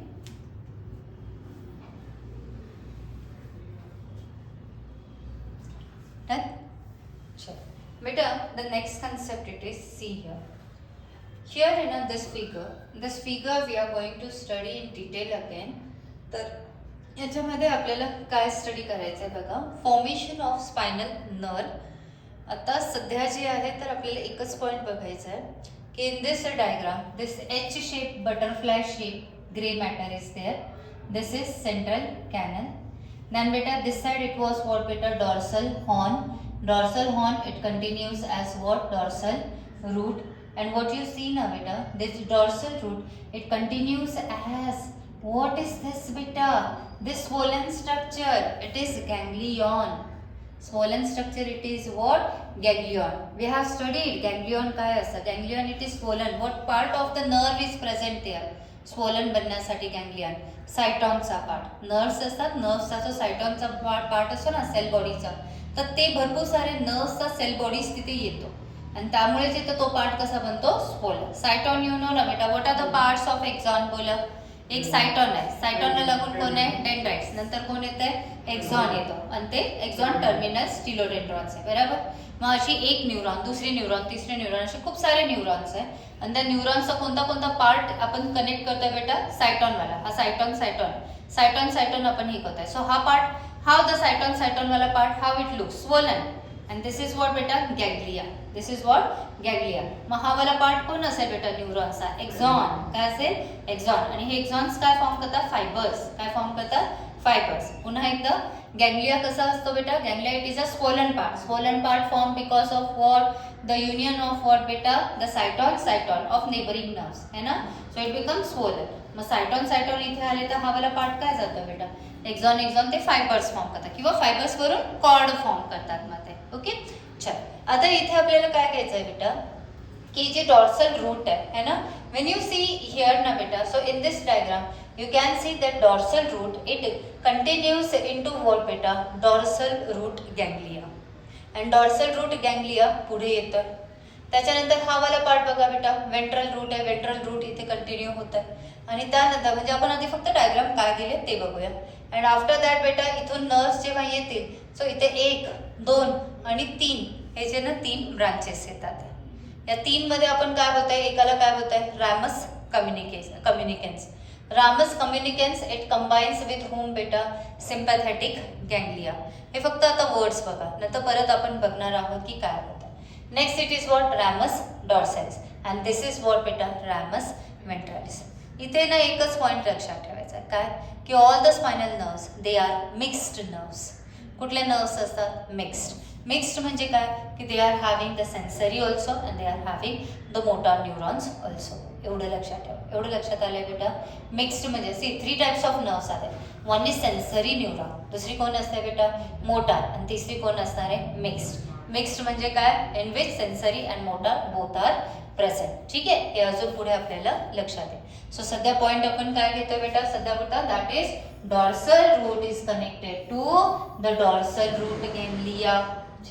Done? Sure. Beta, the next concept it is, see here. Here in this figure we are going to study in detail again. तर याच्यामध्ये आपल्याला काय स्टडी करायचं आहे बघा. Formation of spinal nerve. आता सध्या जे आहे तर आपल्याला एकच पॉईंट बघायचा आहे की in this diagram this H shape butterfly shape gray matter is there. This is central canal. Then beta this side it was what beta? Dorsal horn. Dorsal horn it continues as what? Dorsal root. And what you see now beta? This dorsal root it continues as what is this beta? This swollen structure it is ganglion. Swollen structure it is what? Ganglion. We have studied ganglion काय असतं. Ganglion it is swollen. What part of the nerve is present there? Swollen बनण्यासाठी ganglion. सायटॉनचा पार्ट. नर्व्स असतात, नर्व्सचा जो सायटॉनचा पार्ट असतो ना सेल बॉडीचा, तर ते भरपूर सारे नर्व्सचा सेल बॉडीज तिथे येतो आणि त्यामुळे तिथे तो पार्ट कसा बनतो, स्वोलन. सायटॉन यू नो ना बेटा, what are the parts of axon बोला. एक सायटॉन आहे, सायटॉनला लागून कोण आहे, डेंड्राइट्स. नंतर कोण येते, एक्झॉन येतो आणि ते एक्झॉन टर्मिनल स्टिलोडेंड्रॉन्स आहे, बरोबर. मग अशी एक न्यूरॉन, दुसरी न्यूरॉन, तिसरी न्यूरॉन, असे खूप सारे न्यूरॉन्स आहे आणि त्या न्यूरॉन्सचा कोणता कोणता पार्ट आपण कनेक्ट करतोय बेटा, सायटॉनवाला. हा सायटॉन सायटॉन आपण हे करतोय. सो हा पार्ट, हाव द सायटॉन वाला part, how it looks swollen. And this is what बेटा, गॅंग्लिया. This is what, गॅंग्लिया. मग हा वाला पार्ट कोण असेल बेटा, न्यूरॉन्सचा, एक्झॉन. काय असेल, एक्झॉन. आणि हे एक्झॉन्स काय फॉर्म करतात, फायबर्स. काय फॉर्म करतात, फायबर्स. पुन्हा एकदा, गॅंग्लिया कसा असतो बेटा, ganglia it is a swollen part. Swollen part form because of what, the union of what बेटा, the cyton of neighbouring nerves, है ना. So it become swollen. मग सायटॉन इथे आले तर हा वाला पार्ट काय जातो बेटा, एक्झॉन ते फायबर्स फॉर्म करतात किंवा फायबर्स वरून कॉर्ड फॉर्म करतात मग ते. ओके, चल. आता इथे आपल्याला काय घ्यायचं आहे बेटा, की जे डॉर्सल रूट है ना. व्हेन यू सी हियर ना बेटा, so in this diagram you can see that dorsal root, it continues into what beta, dorsal root ganglia. and dorsal root ganglia पुढे येतं. त्याच्यानंतर हा वाला पार्ट बघा बेटा, वेंट्रल रूट आहे, वेंट्रल रूट इथे कंटिन्यू होत आहे. आणि त्यानंतर म्हणजे आपण आधी फक्त डायग्राम काय दिले ते बघूया. अँड आफ्टर दॅट बेटा, इथून नर्व्स जेव्हा येतील, सो इथे 1, 2 आणि 3 हे जे ना 3 ब्रांचेस येतात. या 3 मध्ये आपण काय होत आहे, एकाला काय होत आहे, रॅमस कम्युनिकेन्स. रामस कम्युनिकेन्स इट कंबाईन्स विथ होम बेटा, सिम्पॅथेटिक गँग्लिया. हे फक्त आता वर्ड्स बघा, नंतर परत आपण बघणार आहोत की काय होतं. Next it is what, ramus dorsalis. And this is what बेटा, रॅमस वेंट्रालिस. इथे ना एकच पॉईंट लक्षात ठेवायचा आहे, काय की all the spinal nerves they are mixed nerves. कुठले नर्व्स असतात, मिक्स्ड म्हणजे काय की दे are having the sensory also and they are having the motor neurons also. एवढं लक्षात ठेवा. एवढं लक्षात आलंय बेटा. मिक्स्ड म्हणजे 3 टाइप्स ऑफ नर्व्स आहेत. वन इज सेन्सरी न्यूरॉन, दुसरी कोण असते बेटा, मोटार, आणि तिसरी कोण असणार आहे, मिक्स्ड म्हणजे काय, in which sensory and motor both are present. ठीक आहे, हे अजून पुढे आपल्याला लक्षात आहे. सो सध्या पॉईंट आपण काय घेतोय बेटा, सध्या बेटा that is dorsal root is connected to the dorsal root ganglia.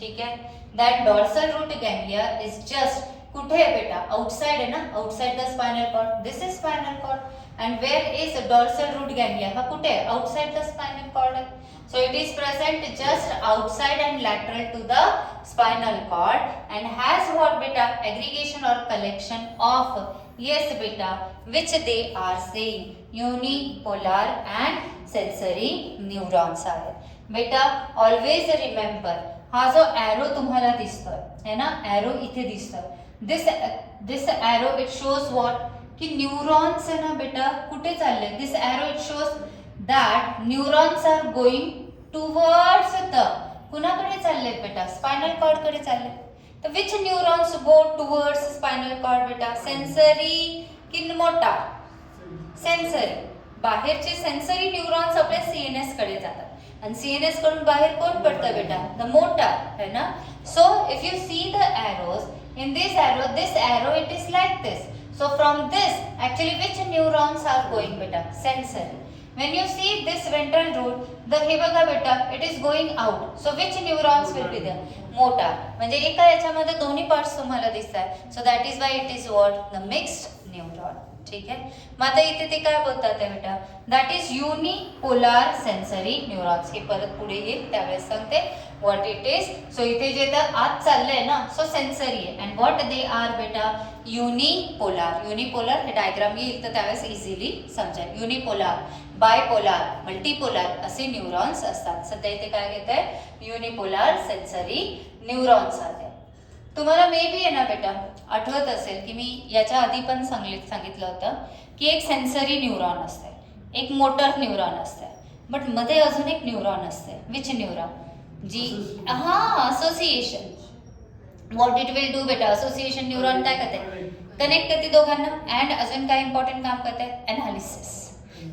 ठीक आहे, that dorsal root ganglia is just कुठे आहे बेटा, आउटसाइड आहे ना, outside the spinal cord. This is spinal cord. And where is dorsal root ganglia, हा कुठे आहे, आउटसाइड द स्पायनल कॉर्ड आहे. So it is present just outside and lateral to the spinal cord and has what बेटा, एग्रीगेशन और कलेक्शन ऑफ, येस बेटा, which they are saying unipolar and sensory neurons आहेत बेटा. ऑलवेज रिमेंबर, हा जो एरो तुम्हाला दिसतोय है ना, एरो इथे दिसतोय, this arrow it shows what, की न्यूरॉन्स आहे ना बेटा कुठे चालले. This arrow it shows that neurons are going towards the, कुणाकडे चाललेत बेटा, स्पायनल कॉर्ड कडे चालले. तर which neurons go towards spinal cord बेटा, सेन्सरी की मोटार, सेन्सरी. बाहेरचे सेन्सरी न्यूरॉन्स आपल्या सीएनएस कडे जातात आणि सीएनएस कडून बाहेर कोण पडतं बेटा, द मोटार है ना. So if you see the arrows in this arrow it is like this. So from this actually which neurons are going beta, sensory. When you see this ventral root, the हे बघा बेटा, it is going out. So which neurons will be there, motor. म्हणजे एका याच्यामध्ये दोन्ही पार्ट्स तुम्हाला दिसतात. So that is why it is what, the mixed neuron. ठीक आहे, मग आता इथे ते काय बोलतात आहे बेटा, दॅट इज युनिपोलार सेन्सरी न्यूरॉन्स. हे परत पुढे येईल त्यावेळेस सांगते व्हॉट इट इज. सो इथे जे तर आत चाललंय ना, सो सेन्सरी आहे. अँड व्हॉट दे आर बेटा, युनिपोलार. हे डायग्राम येईल तर त्यावेळेस इझिली समजेल. युनिपोलार, बायपोलार, मल्टीपोलार असे न्यूरॉन्स असतात. सध्या इथे काय घेत आहे, युनिपोलार सेन्सरी न्यूरॉन्स आहेत. तुम्हाला मे बी आहे ना बेटा आठवत असेल की मी याच्या आधी पण सांगितलं होतं की एक सेन्सरी न्यूरॉन असते, एक मोटर न्यूरॉन असते, बट मध्ये अजून एक न्यूरॉन असते. विच न्यूरॉन, जी association. What it will do बेटा, असोसिएशन न्यूरॉन काय करते, कनेक्ट करते दोघांना. अँड अजून काय इम्पॉर्टंट काम करते, analysis.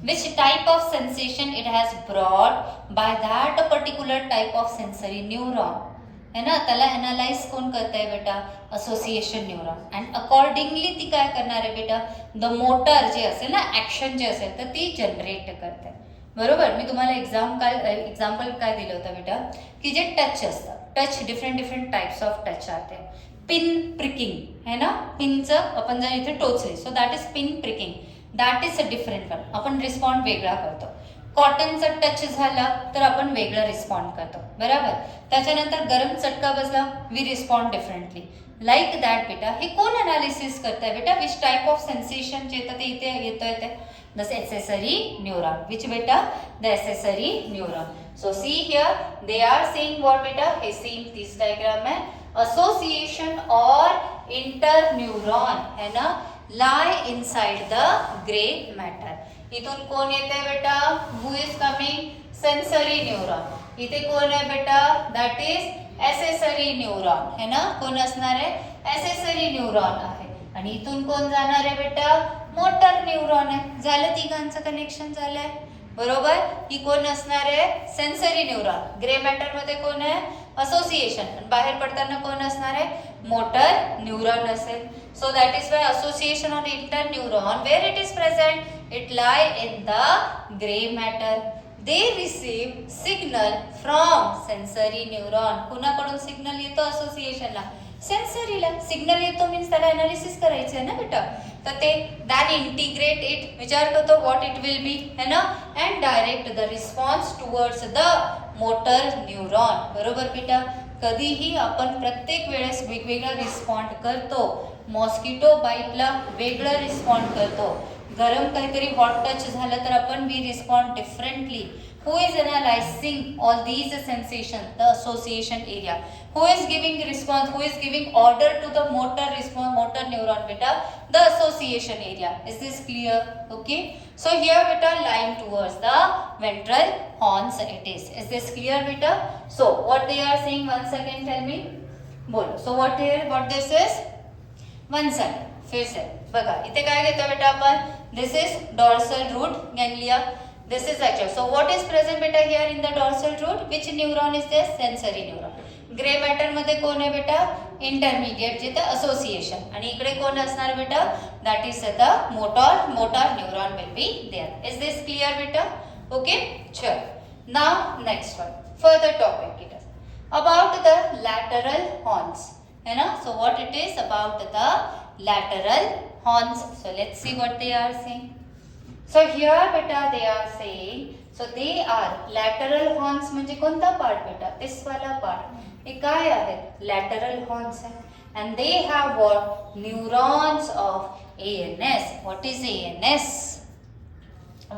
Which type of sensation it has brought by that particular type of sensory neuron है ना, त्याला अनालाइज कोण करताय बेटा, असोसिएशन न्यूरॉन. अँड अकॉर्डिंगली ती काय करणार आहे बेटा, द मोटर जे असेल ना, ऍक्शन जे असेल तर ती जनरेट करते. बरोबर. मी तुम्हाला एक्झाम्पल काय दिलं होतं बेटा, की जे टच असतं, touch different types of touch आते. पिन प्रिकिंग है ना, पिनचं आपण जर इथे टोचले, so that is pin pricking, that is a different one. आपण रिस्पॉन्ड वेगळा करतो. कॉटनचा टच झाला तर आपण वेगळा रिस्पॉन्ड करतो. बरोबर. त्याच्यानंतर गरम चटका बसला, we respond differently. Like that बेटा. हे कोण अनालिसिस करताय बेटा, विच टाइप ऑफ सेन्सेशन जे येतं ते इथे येतोय ते the accessory neuron. Which beta? The accessory neuron. So see here, they are saying what beta? Hey, see this diagram है, association or interneuron है ना, lie inside the gray matter. इथून कोण येते बेटा, who is coming? Sensory neuron. इथे कोण आहे बेटा, that is accessory neuron है ना, कोण असणार आहे, accessory neuron आहे. आणि इथून कोण जाणार आहे बेटा, मोटर न्यूरॉन आहे. झालं, तिघांचं कनेक्शन झालंय. बरोबर. ही कोण असणार आहे, सेन्सरी न्यूरॉन. ग्रे मॅटर मध्ये कोण आहे, असोसिएशन. बाहेर पडताना कोण असणार आहे, मोटर न्यूरॉन असेल. So that is why association on interneuron where it is present, it lie in the grey matter. They receive signal from sensory neuron. कुणाकडून सिग्नल येतो असोसिएशनला, सेन्सरीला. सिग्नल येतो मीन्स त्याला अनालिसिस करायचं आहे ना बेटा, तर ते दॅन इंटिग्रेट इट, विचार करतो व्हॉट इट विल बी है ना, and direct the response towards the motor neuron. बरोबर बेटा. कधीही आपण प्रत्येक वेळेस वेगवेगळा रिस्पॉन्ड करतो. मॉस्किटो बाईटला वेगळं रिस्पॉन्ड करतो. गरम काहीतरी हॉट टच झालं तर आपण we respond differently. Who is analyzing all these sensations? The association area. Who is giving response? Who is giving order to the motor response, motor neuron beta? The association area. Is this clear? Okay. So here beta, lying towards the ventral horns it is. Is this clear beta? So what they are saying once again, tell me. बोलो. So what here? What this is? One second. फिर से बघा इथे काय घेतो बेटा आपण. This is dorsal root ganglia. This is actual. So what is present beta here in the dorsal root? Which neuron is this? Sensory neuron. Grey matter मध्ये कोण आहे बेटा, इंटरमिडिएट जिथे असोसिएशन. आणि इकडे कोण असणार बेटा, that is the motor neuron will be there. Is this clear बेटा? ओके. चल now next one, further topic it is about the lateral horns है ना. So what it is about the lateral horns. So let's see what they are saying. So here beta they are saying, so they are lateral horns म्हणजे कोणता पार्ट बेटा, this वाला पार्ट. हे काय आहे, lateral horns आहे. And they have what, neurons of ANS. What is ANS?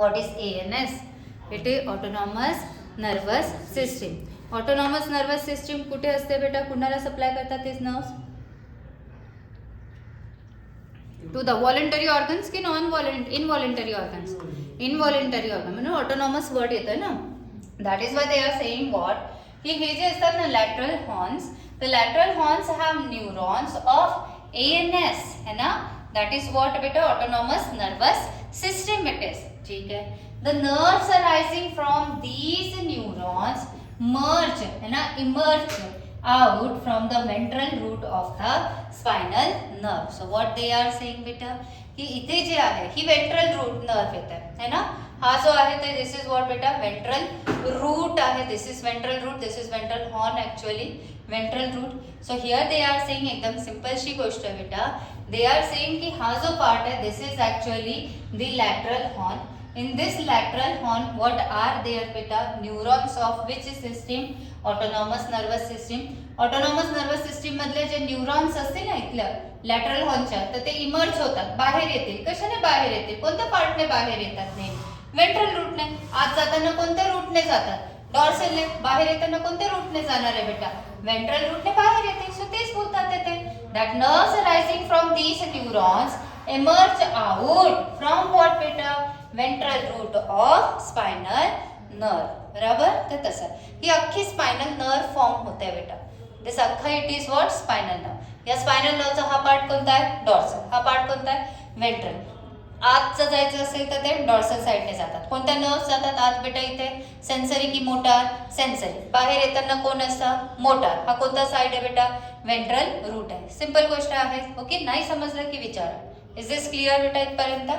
What is ANS? It is autonomous nervous system. Autonomous nervous system कुठे असते बेटा, कुणाला सप्लाय करतात तेच nerves, to the voluntary organs की non involuntary organs, involuntary organ म्हणून ऑटोनॉमस वर्ड येतोय ना. That is why they are saying what, की हे जे असतात ना lateral horns, the lateral horns have neurons of ANS है ना. दॅट इज व्हॉट बेटा, autonomous nervous system it is. ठीक है. The nerves arising from these neurons merge है ना, emerge out from the ventral root of the spinal nerve. So what they are saying बेटा, कि इथे जे आहे ही वेंट्रल रूट नर्व येते है ना. हा जो आहे ते दिस इज व्हॉट बेटा, वेंट्रल रूट आहे. This is ventral root, this is ventral horn actually, ventral root. So here they are saying, एकदम सिंपल शी गोष्ट आहे बेटा. दे आर सेइंग की हा जो पार्ट आहे this is actually the lateral horn. In this lateral horn, what are there beta? Neurons of which system? Autonomous nervous system. Autonomous nervous system मधले जे न्यूरॉन्स असतील ना इथल्या लॅटरल हॉर्नच्या, तर ते इमर्ज होतात, बाहेर येतील. कशाने बाहेर येतील, कोणत्या पार्टने बाहेर येतात, नाही वेंट्रल रूटने. आत जाताना कोणत्या रूटने जातात, डॉर्सलने. बाहेर येताना कोणत्या रूटने जाणार आहे बेटा, वेंट्रल रूटने बाहेर येतील. सो तेच बोलतात येते, that nerves arising from these neurons emerge out from what beta, ventral root of spinal nerve. बराबर. तर तसं ही अख्खी स्पायनल नर्व फॉर्म होते बेटा. दिस अख्खा it is what, spinal nerve. या स्पायनल नर्वचा हा पार्ट कोणता आहे, डॉर्सल. हा पार्ट कोणता आहे, वेंट्रल. आतचं जायचं असेल तर ते डॉर्सल साईडने जातात. कोणत्या नर्व्स जातात आत बेटा इथे? सेन्सरी की मोटार? सेन्सरी. बाहेर येताना कोण असतं? मोटार. हा कोणता साईड आहे बेटा? वेंट्रल रूट आहे. सिंपल गोष्ट आहे. ओके, नाही समजलं की विचारा. इज दिस क्लिअर बेटा इथपर्यंत?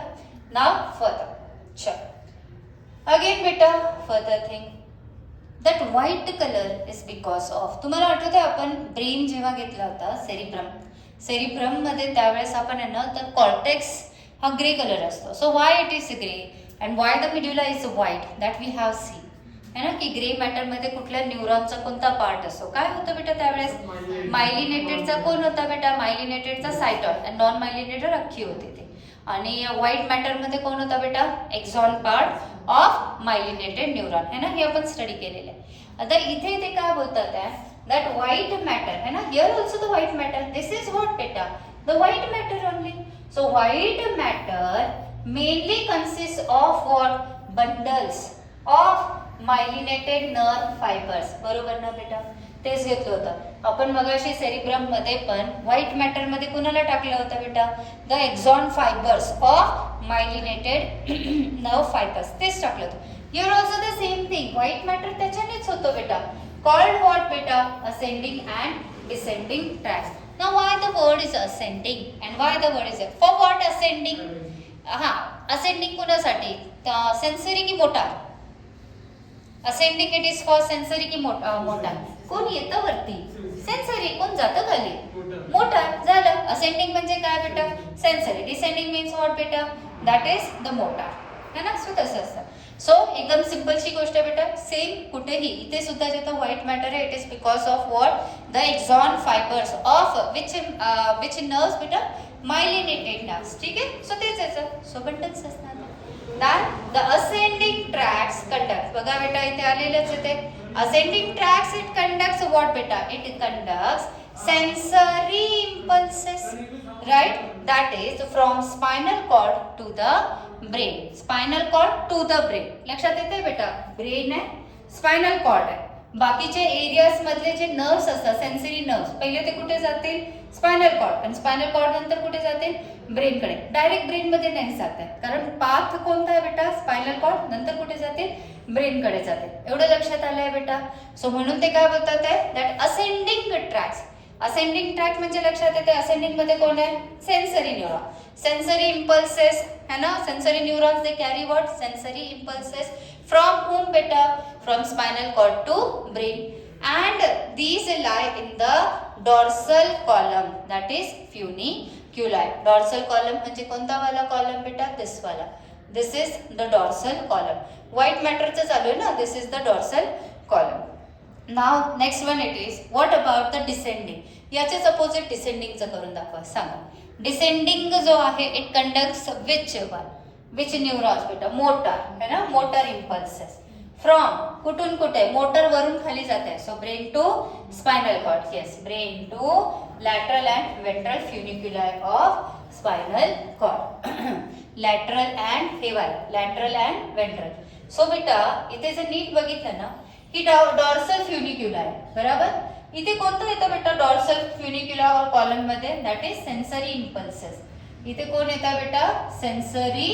नाव फर्दर. चल अगेन बेटा further thing that white colour is because of, तुम्हाला आठवतंय आपण ब्रेन जेव्हा घेतला होता सेरिब्रम मध्ये, त्यावेळेस आपण आहे ना तर कॉर्टेक्स हा ग्रे कलर असतो. So why it is grey and why the medulla is white that we have seen है ना, की ग्रे मॅटरमध्ये कुठल्या न्यूरॉनचा कोणता पार्ट असतो? काय होतं बेटा त्यावेळेस? मायलिनेटेडचा कोण होता बेटा? मायलिनेटेडचा सायटॉन आणि नॉन मायलिनेटेड अख्खी होते ते. आणि व्हाईट मॅटरमध्ये कोण होता बेटा? एक्झॉन पार्ट ऑफ मायलिनेटेड न्यूरॉन है ना, हे आपण स्टडी केलेलं आहे. आता इथे ते काय बोलतात आहे दॅट व्हाईट मॅटर है ना, here also the white matter, this is what बेटा? The white matter only. So white matter mainly consist of what? Bundles of myelinated nerve fibres. बरोबर ना बेटा? तेच घेतलं होतं आपण मगाशी सेरिब्रम मध्ये पण. व्हाईट मॅटर मध्ये कुणाला टाकलं होतं बेटा? The axon fibres of myelinated nerve fibres, तेच टाकलं होतं. Here also the same thing, white matter त्याच्यानेच होतो बेटा. कॉल्ड व्हॉट बेटा? Ascending and descending tracts. Now why the word is ascending and why the word is for what ascending? हा, असेंडिंग कुणासाठी? सेन्सरी की motor? Ascending it is for sensory की मोटार? कोण येतं वरती? सेन्सरी. कोण जातं खाली? मोटार. झालं. असेंडिंग म्हणजे काय बेटा? सेन्सरी. डिसेंडिंग मीन्स व्हॉट बेटा? दॅट इज द मोटार है ना. सो तसं असतं. सो एकदम सिंपलची गोष्ट आहे बेटा. सेम कुठेही इथे सुद्धा जेव्हा व्हाईट मॅटर आहे, it is because of what? The axon fibres of which nerves बेटा? Myelinated nerves. ठीक आहे. सो तेच याचं सो बंडल्स असणार. That the ascending tracts conduct. बघा बेटा इथे आलेलंच आहे ते. Ascending tracts it conducts what बेटा? It conducts sensory impulses, right? That is from spinal cord to the brain. Spinal cord to the brain. लक्षात येते बेटा? ब्रेन आहे, स्पायनल कॉर्ड आहे. बाकीचे एरियाज मधले जे नर्व्स असतात, सेन्सरी नर्व्स, पहिले ते कुठे जातील? Spinal cord. आणि स्पायनल कॉर्ड नंतर कुठे जातील? ब्रेन कडे. डायरेक्ट ब्रेन मध्ये नाही जात आहे, कारण पाथ कोणता आहे बेटा? Spinal cord. नंतर कुठे जातील? ब्रेन कडे जातील. एवढं लक्षात आलंय बेटा? सो म्हणून ते काय बोलतात आहे that ascending tracks. Ascending track म्हणजे लक्षात येते असेंडिंग मध्ये कोण आहे? Sensory neuron. सेन्सरी इम्पल्सेस है ना, sensory neurons they carry what? Sensory impulses from whom बेटा? From spinal cord to brain. and these lie in the dorsal column, that is funiculi. dorsal column म्हणजे कोणता वाला कॉलम बेटा? दिस वाला. This is the dorsal column. White मॅटरचं चालू आहे ना, this is the dorsal column. Now next one it is what about the descending. याचेच अपोजिट डिसेंडिंगचं करून दाखवा. सांगा. डिसेंडिंग जो आहे इट कंडक्ट्स विच न्यूरॉन्स बेटा? मोटार है ना, मोटार इम्पल्सेस फ्रॉम कुठून कुठे? मोटर वरून खाली जाते. So brain to spinal cord. Yes, brain to lateral and ventral funiculi of spinal cord. Lateral and हे वाला, लॅटरल अँड वेंट्रल. सो बेटा इथे जर नीट बघितलं ना, ही डॉर्सल फ्युनिक्युलाय बरोबर. इथे कोणतं येतं बेटा? डॉर्सल फ्युनिक्युला और कॉलम मध्ये दॅट इज सेन्सरी इम्पल्सेस. इथे कोण येतं बेटा? Sensory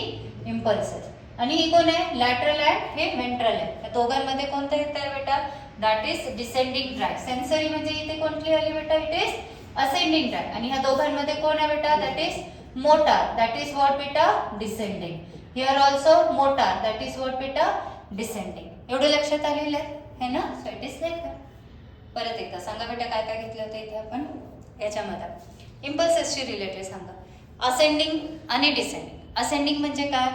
impulses. आणि ही कोण आहे? लॅटरल अँड हे वेंट्रल आहे. या दोघांमध्ये कोणतं येत आहे बेटा? That is descending tract. Sensory म्हणजे इथे कोणती आली बेटा? It is ascending tract. आणि ह्या दोघांमध्ये कोण आहे बेटा? That is motor. That is what बेटा? Descending. Here also motor. That is what बेटा? डिसेंडिंग. एवढं लक्षात आलेलं आहे ना. So it is like that. परत एकदा सांगा बेटा काय काय घेतलं होतं इथे आपण याच्यामध्ये? इम्पल्सेसशी रिलेटेड सांगा. असेंडिंग आणि डिसेंडिंग. असेंडिंग म्हणजे काय?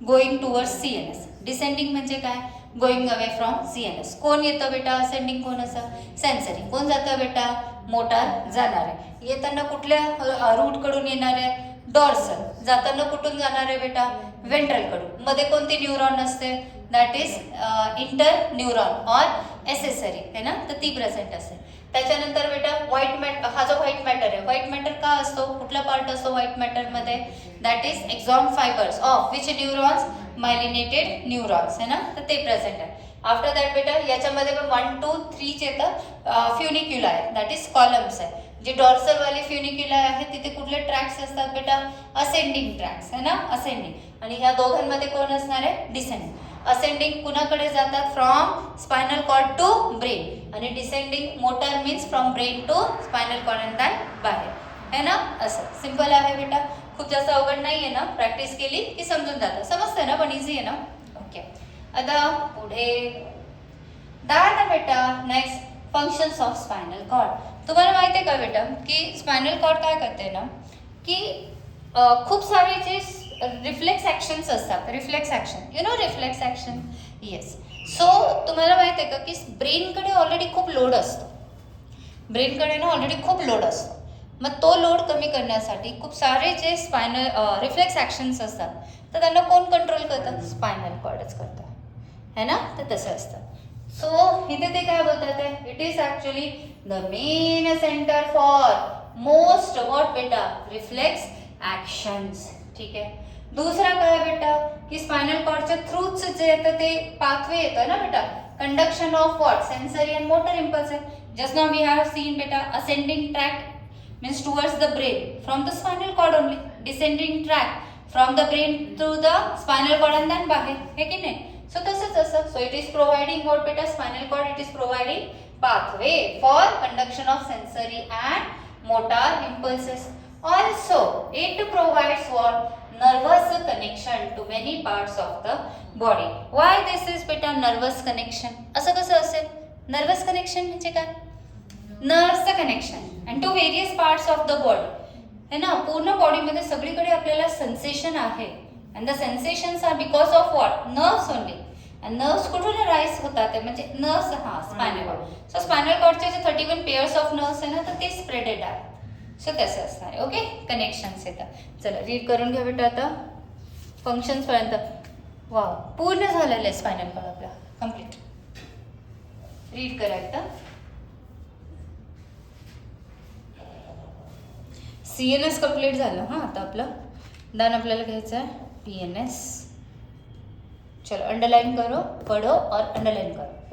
Going towards CNS. डिसेंडिंग म्हणजे काय? Going away from CNS. कोण येतं बेटा? असेंडिंग कोण असं? सेन्सरी. कोण जातं बेटा? मोटार जाणार आहे. येताना कुठल्या रूट कडून येणार आहे? डॉर्सल. जाताना कुठून जाणार आहे बेटा? वेंट्रल कडून. मध्ये कोणती न्यूरॉन असते? That is inter neuron or accessory है ना, तर ती प्रेझेंट असते. त्याच्यानंतर बेटा व्हाईट मॅटर, हा जो व्हाईट मॅटर आहे, व्हाईट मॅटर का असतो? कुठला पार्ट असतो व्हाईट मॅटर मध्ये? That is axon fibres of which neurons? Myelinated neurons है ना, तर ते प्रेझेंट आहे. आफ्टर दॅट बेटा याच्यामध्ये पण 1 2 3 येतं फ्युनिक्युला आहे, दॅट इज कॉलम्स आहे. जे डॉर्सल वाले फ्युनिक्युला आहे तिथे कुठले ट्रॅक्स असतात बेटा? असेंडिंग ट्रॅक्स है ना, असेंडिंग. आणि ह्या दोघांमध्ये कोण असणार आहे? डिसेंडिंग. असेंडिंग कुणाकडे जातात? From spinal cord to brain, आणि descending motor means from brain to spinal cord and then बाहेर, है ना. असं सिंपल आहे बेटा, खूप जास्त अवघड नाही आहे ना, प्रॅक्टिस केली की समजून जातं. समजतंय ना, पण इझी आहे ना. ओके, आता पुढे ना बेटा next functions of spinal cord. तुम्हाला माहिती आहे का बेटा की स्पायनल कॉर्ड काय करते ना, की खूप सारे जे रिफ्लेक्स ॲक्शन्स असतात, reflex action, you know reflex action, yes. So तुम्हाला माहिती आहे का की ब्रेनकडे ऑलरेडी खूप लोड असतो, ब्रेनकडे ना ऑलरेडी खूप लोड असतो. मग तो लोड कमी करण्यासाठी खूप सारे जे स्पायनल रिफ्लेक्स ॲक्शन्स असतात, तर त्यांना कोण कंट्रोल करतं? स्पायनल कॉर्डच करतं, है ना. तर तसं असतं. सो इथे ते काय बोलतात आहे? It is actually the main centre for most what बेटा? Reflex actions. ठीक आहे. दुसरा काय बेटा की स्पायनल कॉर्डच्या थ्रूच जे येतं ते पाथवे येतं ना बेटा, conduction of what? Sensory and motor impulse आहे. Just now we have seen बेटा ascending tract means towards the brain from the spinal cord only, descending track from the brain to the spinal cord and then बाहेर, है की नाही. so तसंच असं. so it is providing what beta? spinal cord, it is providing pathway for conduction of sensory and motor impulses. also it provides what? nervous connection to many parts of the body. why this is beta nervous connection? असं कसं असेल? nervous connection म्हणजे काय? नर्व्सचं connection and to various parts of the body, है ना. पूर्ण बॉडीमध्ये सगळीकडे आपल्याला सेन्सेशन आहे, and the sensations are because of what? Nerves only. And nerves कुठून राईज होतात? म्हणजे नर्व्स, हा स्पायनल कॉर्ड. सो स्पायनल कॉर्डचे जे 31 पेअर्स ऑफ नर्व्स आहे ना, तर ते स्प्रेडेड आहे. सो तसं असणार आहे. ओके, कनेक्शन्स येतात. चला रीड करून घ्या बेटा आता फंक्शन्सपर्यंत. वा, पूर्ण झालेलं आहे स्पायनल कॉर्ड आपला कम्प्लीट. रीड करा एकदा. CNS कंप्लीट झालं. हां, आता आपलं देन आपल्याला घ्यायचं आहे PNS. चलो अंडरलाइन करो, पढ़ो और अंडरलाइन करो.